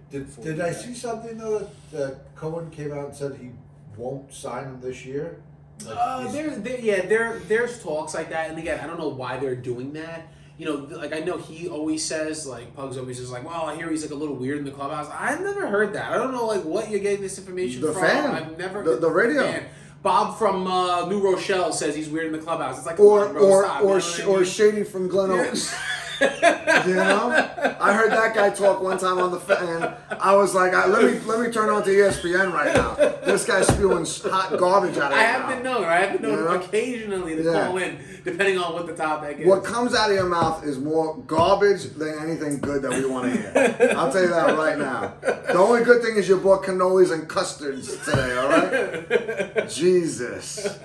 Did I see something though that Cohen came out and said he won't sign him this year? Like, There's talks like that, and again, I don't know why they're doing that. Like I know he always says, like Pugs always is like, well, I hear he's like a little weird in the clubhouse. I've never heard that. I don't know like what you're getting this information The from. fan. I've never The radio. fan. Bob from New Rochelle says he's weird in the clubhouse. It's like, come on, bro, stop, you know what I mean? Shady from Glen Oaks. I heard that guy talk one time on the fan. I was like, let me turn on to ESPN right now. This guy's spewing hot garbage out of I his have mouth. been known. I have been known You know? occasionally to Yeah. call in, depending on what the topic is. What comes out of your mouth is more garbage than anything good that we want to hear. I'll tell you that right now. The only good thing is you bought cannolis and custards today, all right? Jesus.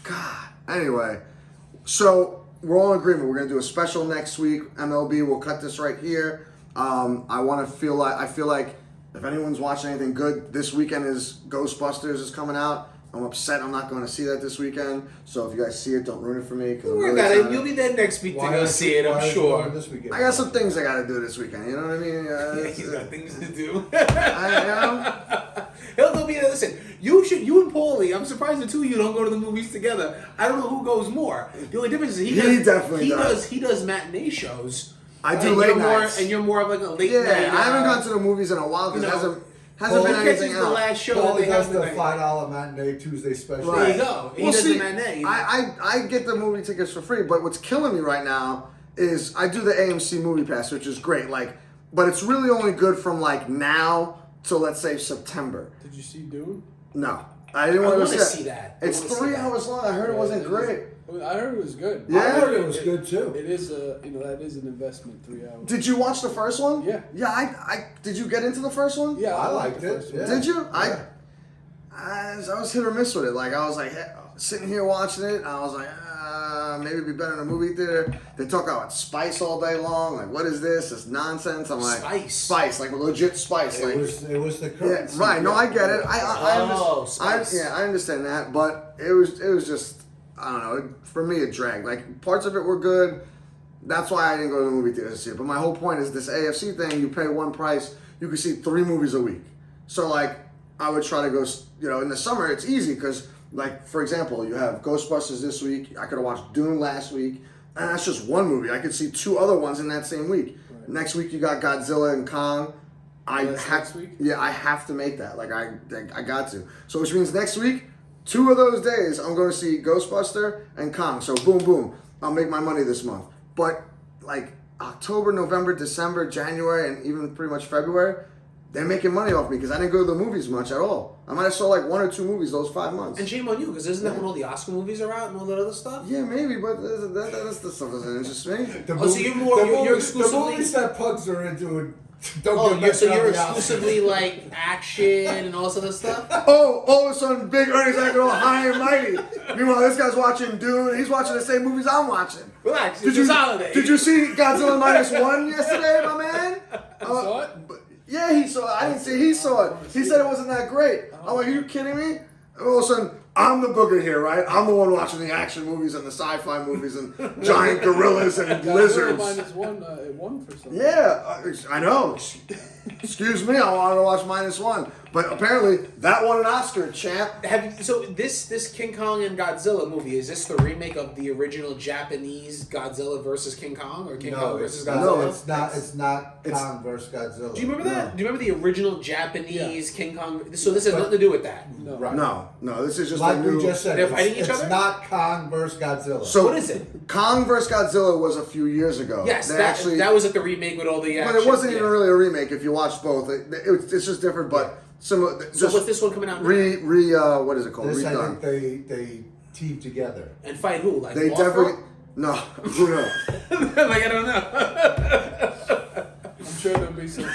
God. Anyway, so we're all in agreement. We're going to do a special next week. MLB, we'll cut this right here. I feel like if anyone's watching anything good, this weekend is Ghostbusters is coming out. I'm upset I'm not going to see that this weekend. So if you guys see it, don't ruin it for me. Don't worry about it. You'll be there next week to go see it, I'm sure. This weekend? I got some things I got to do this weekend. You know what I mean? Yeah, he's got things to do. He'll be there. Listen, you and Paulie, I'm surprised the two of you don't go to the movies together. I don't know who goes more. The only difference is he does matinee shows. I do and late you're nights. And you're more of like a late Yeah, night. I haven't gone to the movies in a while because hasn't been Who catches anything the out. last show that Paulie they does have the tonight? $5 matinee Tuesday special. There you go. He does the matinee. I get the movie tickets for free, but what's killing me right now is I do the AMC Movie Pass, which is great. But it's really only good from now till let's say September. Did you see Dune? No, I didn't want to see that. It's 3 hours long. I heard it wasn't great. I heard it was good. Yeah. I heard it was good too. It is that is an investment. 3 hours. Did you watch the first one? Yeah. Yeah, I did. You get into the first one? Yeah, I liked liked the it, first yeah. one. Did you? Yeah. I was hit or miss with it. I was like, sitting here watching it. I was like, maybe it'd be better in a movie theater. They talk about spice all day long. Like, what is this? It's nonsense. I'm like, spice, like legit spice. It like was the currency. Yeah, right. No, I get it. Spice. I understand that, but it was just, I don't know. For me, it dragged. Like, parts of it were good. That's why I didn't go to the movie theater to see it. But my whole point is this AFC thing. You pay one price, you can see 3 movies a week. So like, I would try to go. In the summer it's easy because, like, for example, you have Ghostbusters this week. I could have watched Dune last week, and that's just one movie. I could see 2 other ones in that same week. Right. Next week you got Godzilla and Kong. Next week? Yeah, I have to make that. Like I got to. So which means next week, 2 of those days I'm going to see Ghostbuster and Kong. So boom, boom, I'll make my money this month. But like October, November, December, January, and even pretty much February, they're making money off me because I didn't go to the movies much at all. I might have saw like 1 or 2 movies those 5 months. And shame on you, because isn't that when all the Oscar movies are out and all that other stuff? Yeah, maybe, but that's the stuff that doesn't interest me. So you're exclusively... The movies that pugs are into you're exclusively like action and all this other stuff? Oh, all of a sudden, Big Ernie's acting all high and mighty. Meanwhile, this guy's watching Dune. He's watching the same movies I'm watching. Relax, it's holiday. Did you see Godzilla -1 yesterday, my man? Saw it? Yeah, he saw it. I didn't see it. He saw it. He said it wasn't that great. I'm like, are you kidding me? And all of a sudden, I'm the booger here, right? I'm the one watching the action movies and the sci-fi movies and giant gorillas and lizards. -1, it won for something. Yeah, I know. Excuse me, I wanted to watch -1, but apparently that won an Oscar, champ. So this King Kong and Godzilla movie, is this the remake of the original Japanese Godzilla versus King Kong, or King Kong versus Godzilla? No, it's not Kong versus Godzilla. Do you remember that? Do you remember the original Japanese King Kong? So this has nothing to do with that. No. Right. No, this is just like a new... we just said. They're fighting each other? It's not Kong versus Godzilla. So what is it? Kong vs. Godzilla was a few years ago. Yes, They that was like the remake with all the action. But it wasn't even really a remake if you watched both. It's just different, but similar. So what's this one coming out now? What is it called? This, Redone. I think they team together. And fight who? Like They Warfront? definitely... No, who knows? Like, I don't know. I'm sure there'll be some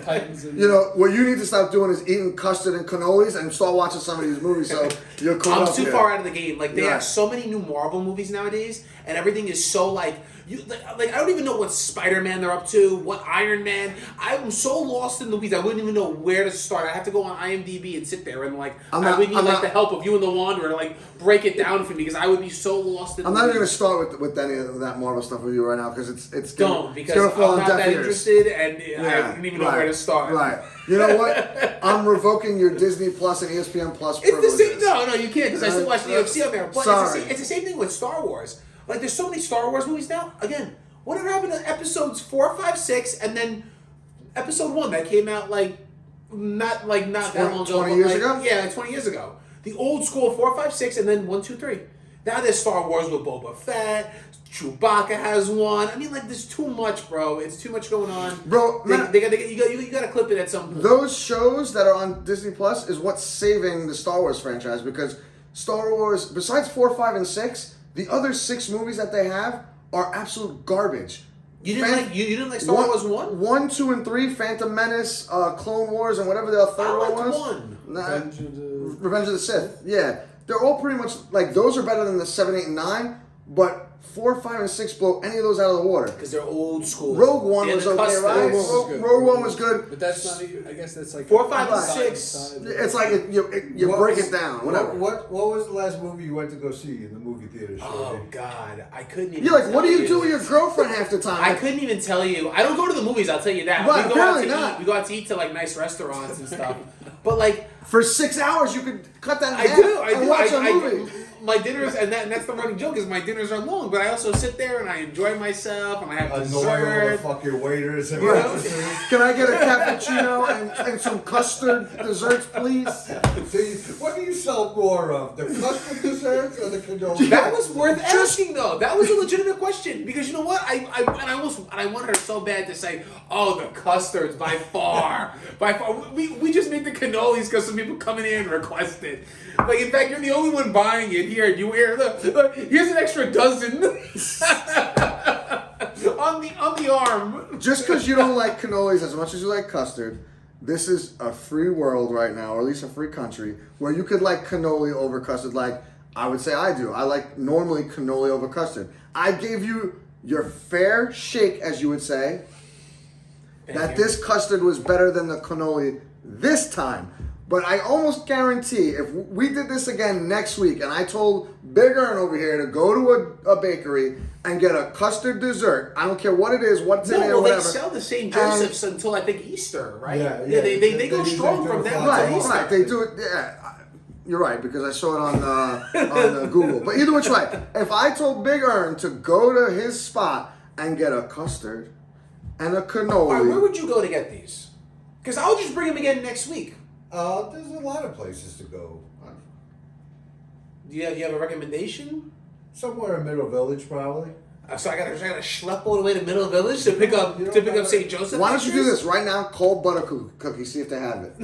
titans in You know, what you need to stop doing is eating custard and cannolis and start watching some of these movies so you're caught I'm up too here. far out of the game. Like, they Yeah. have so many new Marvel movies nowadays, and everything is so like I don't even know what Spider-Man they're up to, what Iron Man. I'm so lost in the weeds. I wouldn't even know where to start. I have to go on IMDb and sit there and like I would need the help of you and the Wanderer to like break it down for me because I would be so lost in. I'm not even going to start with any of that Marvel stuff with you right now because it's don't because gonna fall I'm on not deaf that ears. interested and I wouldn't even know where to start. Right. You know what? I'm revoking your Disney Plus and ESPN Plus It's the privileges. same. No, you can't because I still watch the UFC on there. But Sorry. it's the same thing with Star Wars. Like, there's so many Star Wars movies now. Again, whatever happened to episodes 4, 5, 6, and then episode 1 that came out like not that long ago. 20 years ago? Yeah, like 20 years ago. The old school 4, 5, 6, and then 1, 2, 3. Now there's Star Wars with Boba Fett. Chewbacca has one. I mean, like, there's too much, bro. It's too much going on. Bro, you got to clip it at some point. Those shows that are on Disney Plus is what's saving the Star Wars franchise because Star Wars, besides 4, 5, and 6, the other 6 movies that they have are absolute garbage. You didn't like Star Wars 1? 1, 2, and 3, Phantom Menace, Clone Wars, and whatever the third one was. 1. Revenge of the Sith. Yeah. They're all pretty much, like, those are better than the 7, 8, and 9, but 4, 5, and 6 blow any of those out of the water. Because they're old school. Rogue One was okay, right? Rogue One was good. But that's not even, I guess that's like 4, 5, and Right. 6. It's like you break it down, whatever. What was the last movie you went to go see in the movie theater? Oh, God. I couldn't even You're like, what do you tell do with your girlfriend half the time? I couldn't even tell you. I don't go to the movies, I'll tell you that. Right, We go out to apparently not. eat. We go out to eat to, like, nice restaurants and stuff. But, like... For 6 hours, you could cut that in I half do. and watch a movie. My dinners, and that's the running joke, is my dinners are long, but I also sit there and I enjoy myurself and I have Annoying all the dessert. fucking waiters and Can I get a cappuccino and some custard desserts, please? What do you sell more of, the custard desserts or the cannoli? That was worth asking, though. That was a legitimate question because you know what? I wanted her so bad to say, "Oh, the custards by far, by far." We just make the cannolis because some people come in here and request it. Like, in fact, you're the only one buying it here. You hear look, here's an extra dozen on the arm. Just because you don't like cannolis as much as you like custard, this is a free world right now, or at least a free country, where you could like cannoli over custard. Like, I would say I do. I like normally cannoli over custard. I gave you your fair shake, as you would say, that this custard was better than the cannoli this time. But I almost guarantee if we did this again next week and I told Big Earn over here to go to a bakery and get a custard dessert, I don't care what it is, what's in it, or well, whatever. they sell the St. Joseph's until I think Easter, right? Yeah, They go strong from that until Easter. Right, they do it. Yeah, you're right because I saw it on Google. But either which way, if I told Big Earn to go to his spot and get a custard and a cannoli, All right, where would you go to get these? Because I'll just bring them again next week. There's a lot of places to go. Do you have a recommendation? Somewhere in Middle Village, probably. So I gotta schlep all the way to Middle Village to pick up St. Joseph. why don't you do this right now? Cold butter cookie, see if they have it.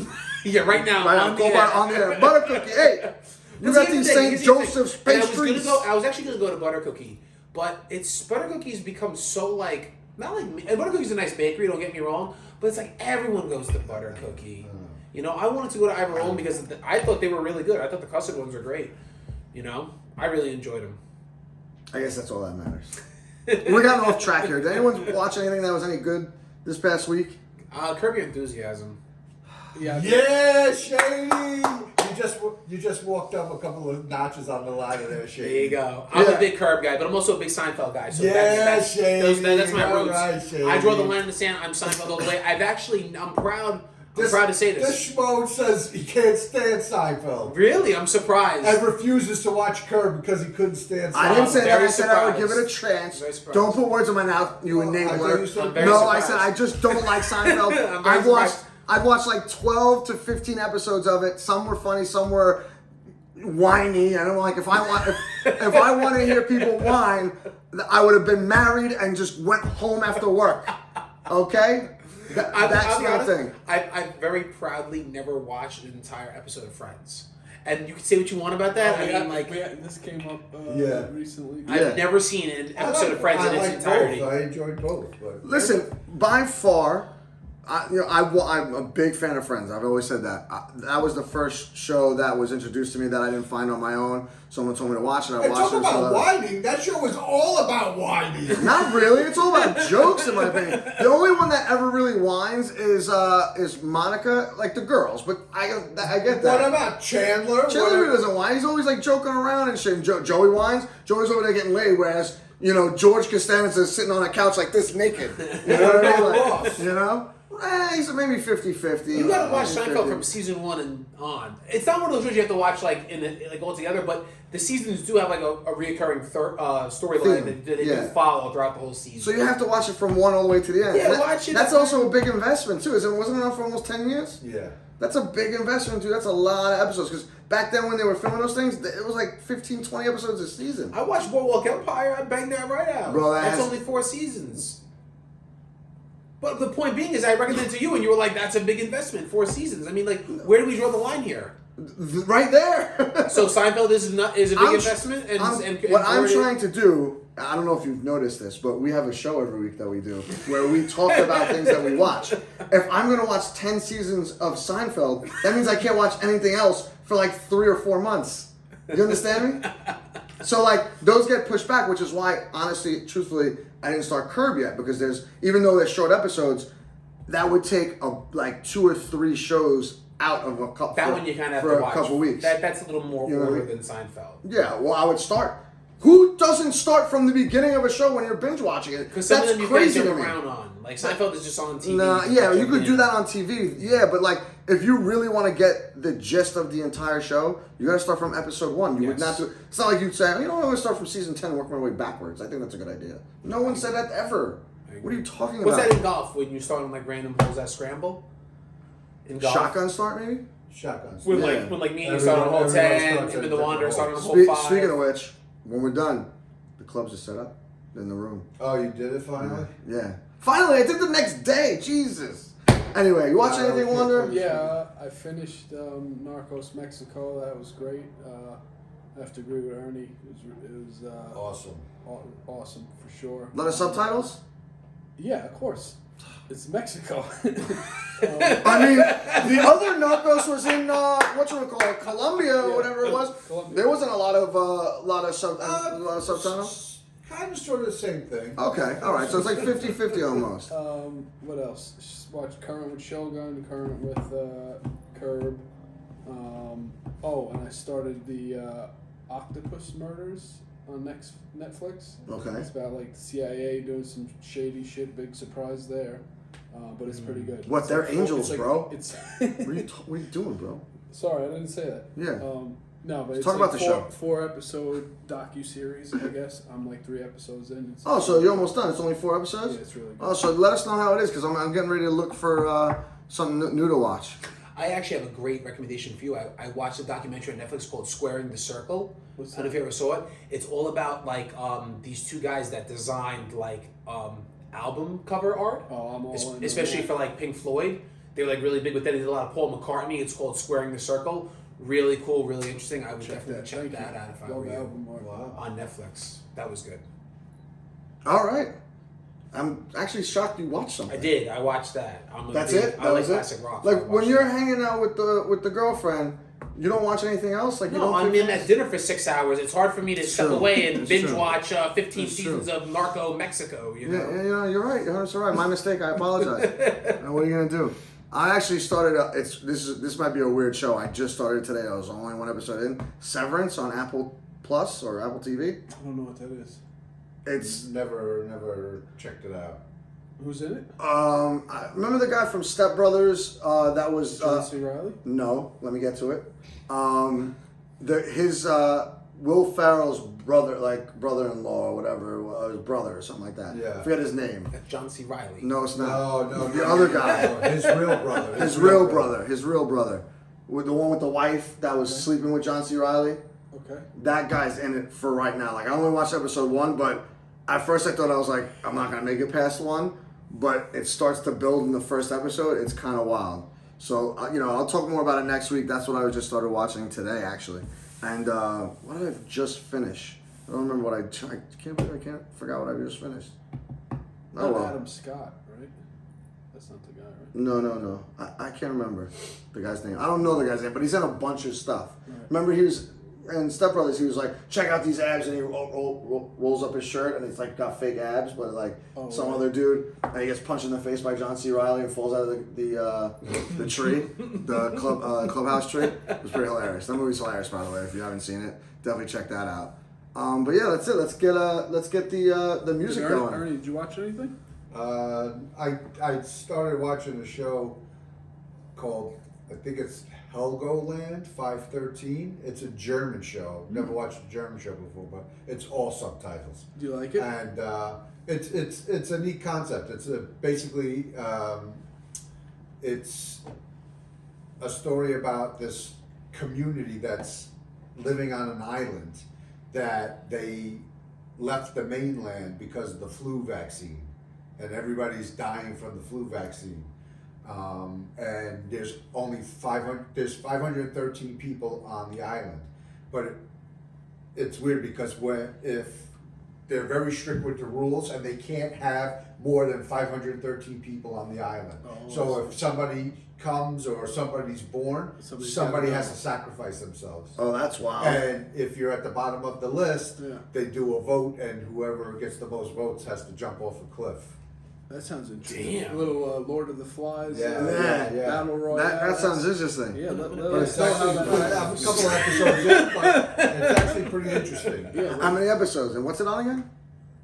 Yeah, right now. Right on now, the cold air. butter on the air. Butter cookie, hey. You got these St. Joseph's pastries. I was actually gonna go to Butter Cookie, but Butter Cookie's become so like not like and Butter Cookie's a nice bakery. Don't get me wrong, but it's like everyone goes to Butter Cookie. You know, I wanted to go to Ivorone because I thought they were really good. I thought the custard ones were great. You know, I really enjoyed them. I guess that's all that matters. We're getting off track here. Did anyone watch anything that was any good this past week? Curb Your Enthusiasm. Yeah, Shady. You just walked up a couple of notches on the ladder there, Shady. There you go. I'm a big Curb guy, but I'm also a big Seinfeld guy. So that's my roots. Right, Shady. I draw the line in the sand. I'm Seinfeld all the way. I'm proud. I'm proud to say this. This schmo says he can't stand Seinfeld. Really? I'm surprised. And refuses to watch Curb because he couldn't stand Seinfeld. I didn't say that. I very said I would surprised. give it a chance. Very surprised. Don't put words in my mouth, you I thought you enabler. said- I'm very No, surprised. I said I just don't like Seinfeld. I'm very surprised. I've watched like 12 to 15 episodes of it. Some were funny, some were whiny. I don't like if I want to hear people whine, I would have been married and just went home after work. Okay? That's my thing. I very proudly never watched an entire episode of Friends. And you can say what you want about that. This came up Yeah. recently. I've never seen an episode of Friends in its entirety. Both. I enjoyed both. But Listen, by far, I'm a big fan of Friends. I've always said that. That was the first show that was introduced to me that I didn't find on my own. Someone told me to watch it. I watched talk it. about whining. That show was all about whining. Not really. It's all about jokes, in my opinion. The only one that ever really whines is Monica, like the girls. But I get that. What about Chandler? Chandler doesn't whine. He's always like joking around and shit. And Joey whines. Joey's over there getting laid, whereas George Costanza is sitting on a couch like this naked. You know what I mean? Ross? You know? He's maybe 50-50. You gotta watch maybe Seinfeld 50. from season 1 and on. It's not one of those shows you have to watch like all together, but the seasons do have like a reoccurring storyline that they do follow throughout the whole season. So you have to watch it from one all the way to the end. Yeah, watch it. That's also a big investment too. Wasn't it on for almost 10 years? Yeah. That's a big investment too. That's a lot of episodes. Because back then when they were filming those things, it was like 15, 20 episodes a season. I watched Boardwalk Empire. I banged that right out. Bro, that's only 4 seasons. But the point being is, I recommended it to you, and you were like, "That's a big investment, 4 seasons." I mean, like, where do we draw the line here? Right there. So Seinfeld is a big investment, and what I'm trying to do, I don't know if you've noticed this, but we have a show every week that we do where we talk about things that we watch. If I'm going to watch 10 seasons of Seinfeld, that means I can't watch anything else for like 3 or 4 months. You understand me? So like those get pushed back, which is why, honestly, truthfully, I didn't start Curb yet because even though they're short episodes, that would take like 2 or 3 shows out of a couple. That one you kind of have for to watch. a couple weeks. That's a little more You know what I order mean? than Seinfeld. Yeah, well, I would start. Who doesn't start from the beginning of a show when you're binge watching it? Because some That's of them you crazy can to jump me. around on. Like Seinfeld is just on TV. Nah, yeah, you could do that on TV. Yeah, but like if you really want to get the gist of the entire show, you got to start from episode 1. You would not do. It's not like you'd say, I'm going to start from season 10 and work my way backwards. I think that's a good idea. No one said that ever. What are you talking What's about? that in golf when you start on like random holes that scramble? In golf. Shotgun start maybe? Shotguns. When Yeah. like me and you start on hole Everyone 10, starts him at and the Wanderer start on different hole 5. Speaking of which, when we're done, the clubs are set up in the room. Oh, you did it finally? Yeah. Finally, I did the next day. Jesus. Anyway, you watch anything, Wander? Yeah, I finished Narcos Mexico. That was great. I have to agree with Ernie. It was Awesome. awesome for sure. A lot of subtitles? Yeah, of course. It's Mexico. I mean, the other Narcos was in Colombia or whatever it was. Colombia. There wasn't a lot of subtitles. Kind of sort of the same thing. Okay, all right. So it's like 50-50 almost. What else? Just watch Current with Shogun, Current with Curb. And I started the Octopus Murders on Netflix. Okay. It's about like the CIA doing some shady shit. Big surprise there, but it's pretty good. What? It's They're like- angels, it's like- bro. It's What are you doing, bro? sorry, I didn't say that. Yeah. No, but it's talk like about the show. 4-episode docu-series, I guess. I'm like 3 episodes in. It's Oh, so you're almost done. It's only 4 episodes? Yeah, it's really good. Oh, so let us know how it is, because I'm getting ready to look for something new to watch. I actually have a great recommendation for you. I watched a documentary on Netflix called Squaring the Circle. What's I don't know if you ever saw it. It's all about like these 2 guys that designed like album cover art. Oh, I'm all in. Especially for like Pink Floyd. They were like really big with that. They did a lot of Paul McCartney. It's called Squaring the Circle. Really cool, really interesting. I would definitely check Thank that you. out if I Love were the you. album art. Wow. On Netflix. That was good. All right. I'm actually shocked you watched something. I did. I watched that. That's it? I That like was it? classic rock. so I Like, when watched you're that. hanging out with the girlfriend, you don't watch anything else? Like, you No, don't I'm pick in things? at dinner for 6 hours. It's hard for me to step true. away and It's binge true. watch 15 It's seasons true. of Narco Mexico. You know. Yeah, you're right. You're right. My mistake. I apologize. What are you gonna do? I actually started. This might be a weird show. I just started today. I was only 1 episode in. Severance on Apple Plus or Apple TV. I don't know what that is. It's Never checked it out. Who's in it? I remember the guy from Step Brothers. That was John C. Reilly? no. Let me get to it. His Will Ferrell's brother-in-law or whatever, his brother or something like that. Yeah. I forget his name. That's John C. Riley. No, it's not. No. The other guy. His real brother. His real brother, with the one with the wife that was sleeping with John C. Reilly. Okay. That guy's in it for right now. Like, I only watched episode 1, but at first I thought I was like, I'm not gonna make it past 1, but it starts to build in the first episode. It's kind of wild. So I'll talk more about it next week. That's what I just started watching today, actually. And what did I just finish? I don't remember what I can't believe I can't forgot what I just finished. Oh Not well. Adam Scott, right? That's not the guy, right? No. I can't remember the guy's name. I don't know the guy's name, but he's in a bunch of stuff. Right. Remember, he was in Step Brothers. He was like, check out these abs, and he rolls up his shirt, and it's like got fake abs, but like some right. other dude, and he gets punched in the face by John C. Reilly and falls out of the tree, the clubhouse tree. It was pretty hilarious. That movie's hilarious, by the way. If you haven't seen it, definitely check that out. But yeah, that's it. Let's get the music going. Ernie, did you watch anything? I started watching a show called, I think it's Helgoland 513. It's a German show. Never watched a German show before, but it's all subtitles. Do you like it? And it's a neat concept. It's basically it's a story about this community that's living on an island that they left the mainland because of the flu vaccine, and everybody's dying from the flu vaccine. And there's only 513 people on the island, but it's weird because if they're very strict with the rules and they can't have more than 513 people on the island. Oh, So if somebody comes or somebody's born, Somebody's somebody gotta has go. to sacrifice themselves. Oh, that's wild. And if you're at the bottom of the list, Yeah. they do a vote, and whoever gets the most votes has to jump off a cliff. That sounds interesting. Damn. A little Lord of the Flies. Yeah, Battle Royale. That sounds interesting. Yeah, let But us it's know how actually, that I'm a couple of episodes in, but it's actually pretty interesting. Yeah, How many episodes and what's it on again?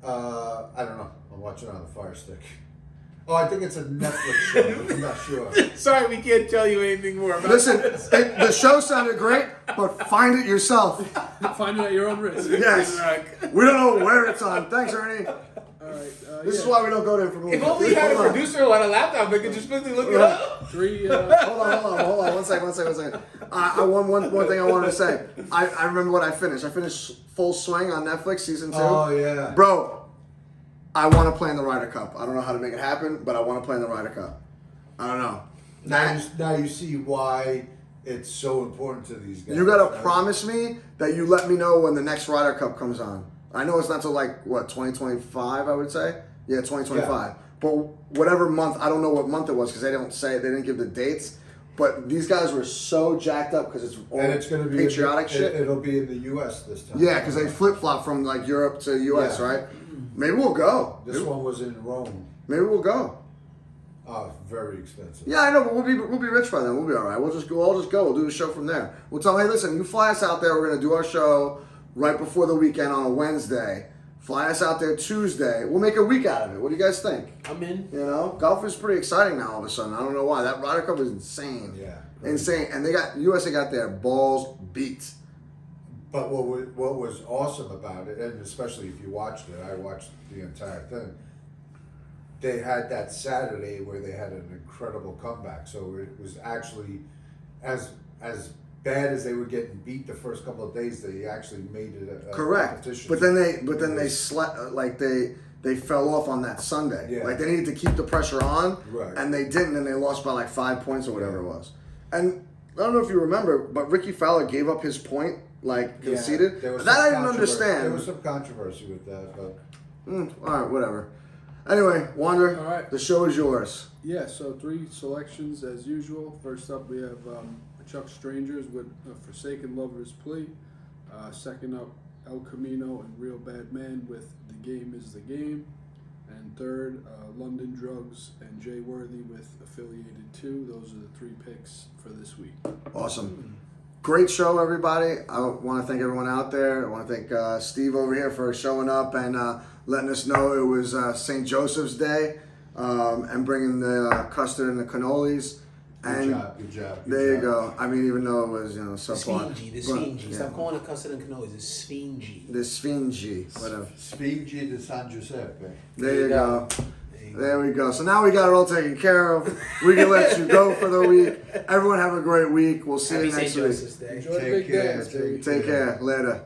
I don't know. I'm watching it on the Fire Stick. Oh, I think it's a Netflix show. I'm not sure. Sorry, we can't tell you anything more about Listen, this. the show sounded great, but find it yourself. find it at your own risk. Yes. We don't know where it's on. Thanks, Ernie. All right. This is why we don't go there for movies. If only you had a Hold on. producer on a laptop that could just quickly look it up. 3. Hold on. One second. One thing I wanted to say. I remember what I finished. I finished Full Swing on Netflix, season 2. Oh, yeah. Bro, I want to play in the Ryder Cup. I don't know how to make it happen, but I want to play in the Ryder Cup. I don't know. Now you see why it's so important to these guys. You gotta promise me that you let me know when the next Ryder Cup comes on. I know it's not till 2025, I would say. Yeah, 2025. Yeah. but whatever month, I don't know what month it was because they didn't give the dates. But these guys were so jacked up because it's all And it's going to be patriotic shit. It'll be in the U.S. this time. Yeah, because they flip flop from like Europe to U.S. Yeah. Right? Maybe we'll go. This one was in Rome. Maybe we'll go. Very expensive. Yeah, I know, but we'll be rich by then. We'll be all right. We'll just go. We'll do the show from there. We'll tell them, hey, listen, you fly us out there. We're gonna do our show right before the weekend on a Wednesday. Fly us out there Tuesday. We'll make a week out of it. What do you guys think? I'm in. You know, golf is pretty exciting now. All of a sudden, I don't know why. That Ryder Cup is insane. Yeah. Insane. And USA got their balls beat. But what was awesome about it, and especially if you watched it, I watched the entire thing. They had that Saturday where they had an incredible comeback. So it was actually as bad as they were getting beat the first couple of days. They actually made it a Correct. competition. But then they slept like they fell off on that Sunday. Yeah. Like they needed to keep the pressure on, Right. and they didn't, and they lost by like 5 points or whatever it was. And I don't know if you remember, but Ricky Fowler gave up his point, like conceded. There was That I some didn't understand. There was some controversy with that, but All right, whatever. Anyway, Wander, All right. the show is yours. Yeah, so 3 selections as usual. First up, we have Chuck Strangers with Forsaken Lover's Plea. Second up, El Camino and Real Bad Man with The Game is the Game. And third, London Drugs and Jay Worthy with Affiliated 2. Those are the 3 picks for this week. Awesome. Great show, everybody. I want to thank everyone out there. I want to thank Steve over here for showing up and letting us know it was St. Joseph's Day and bringing the custard and the cannolis. And good job. there you go. I mean, even though it was, subpar. The But, Sfingy. yeah. Stop calling it custard and cannolis. It's Sfingy. The Sfingy, whatever. Spingi de San Giuseppe. There you go. There we go. So now we got it all taken care of. We can let you go for the week. Everyone have a great week. We'll see Happy you next St. week. Joseph's Day. Enjoy the big dance, baby. Take care. Later.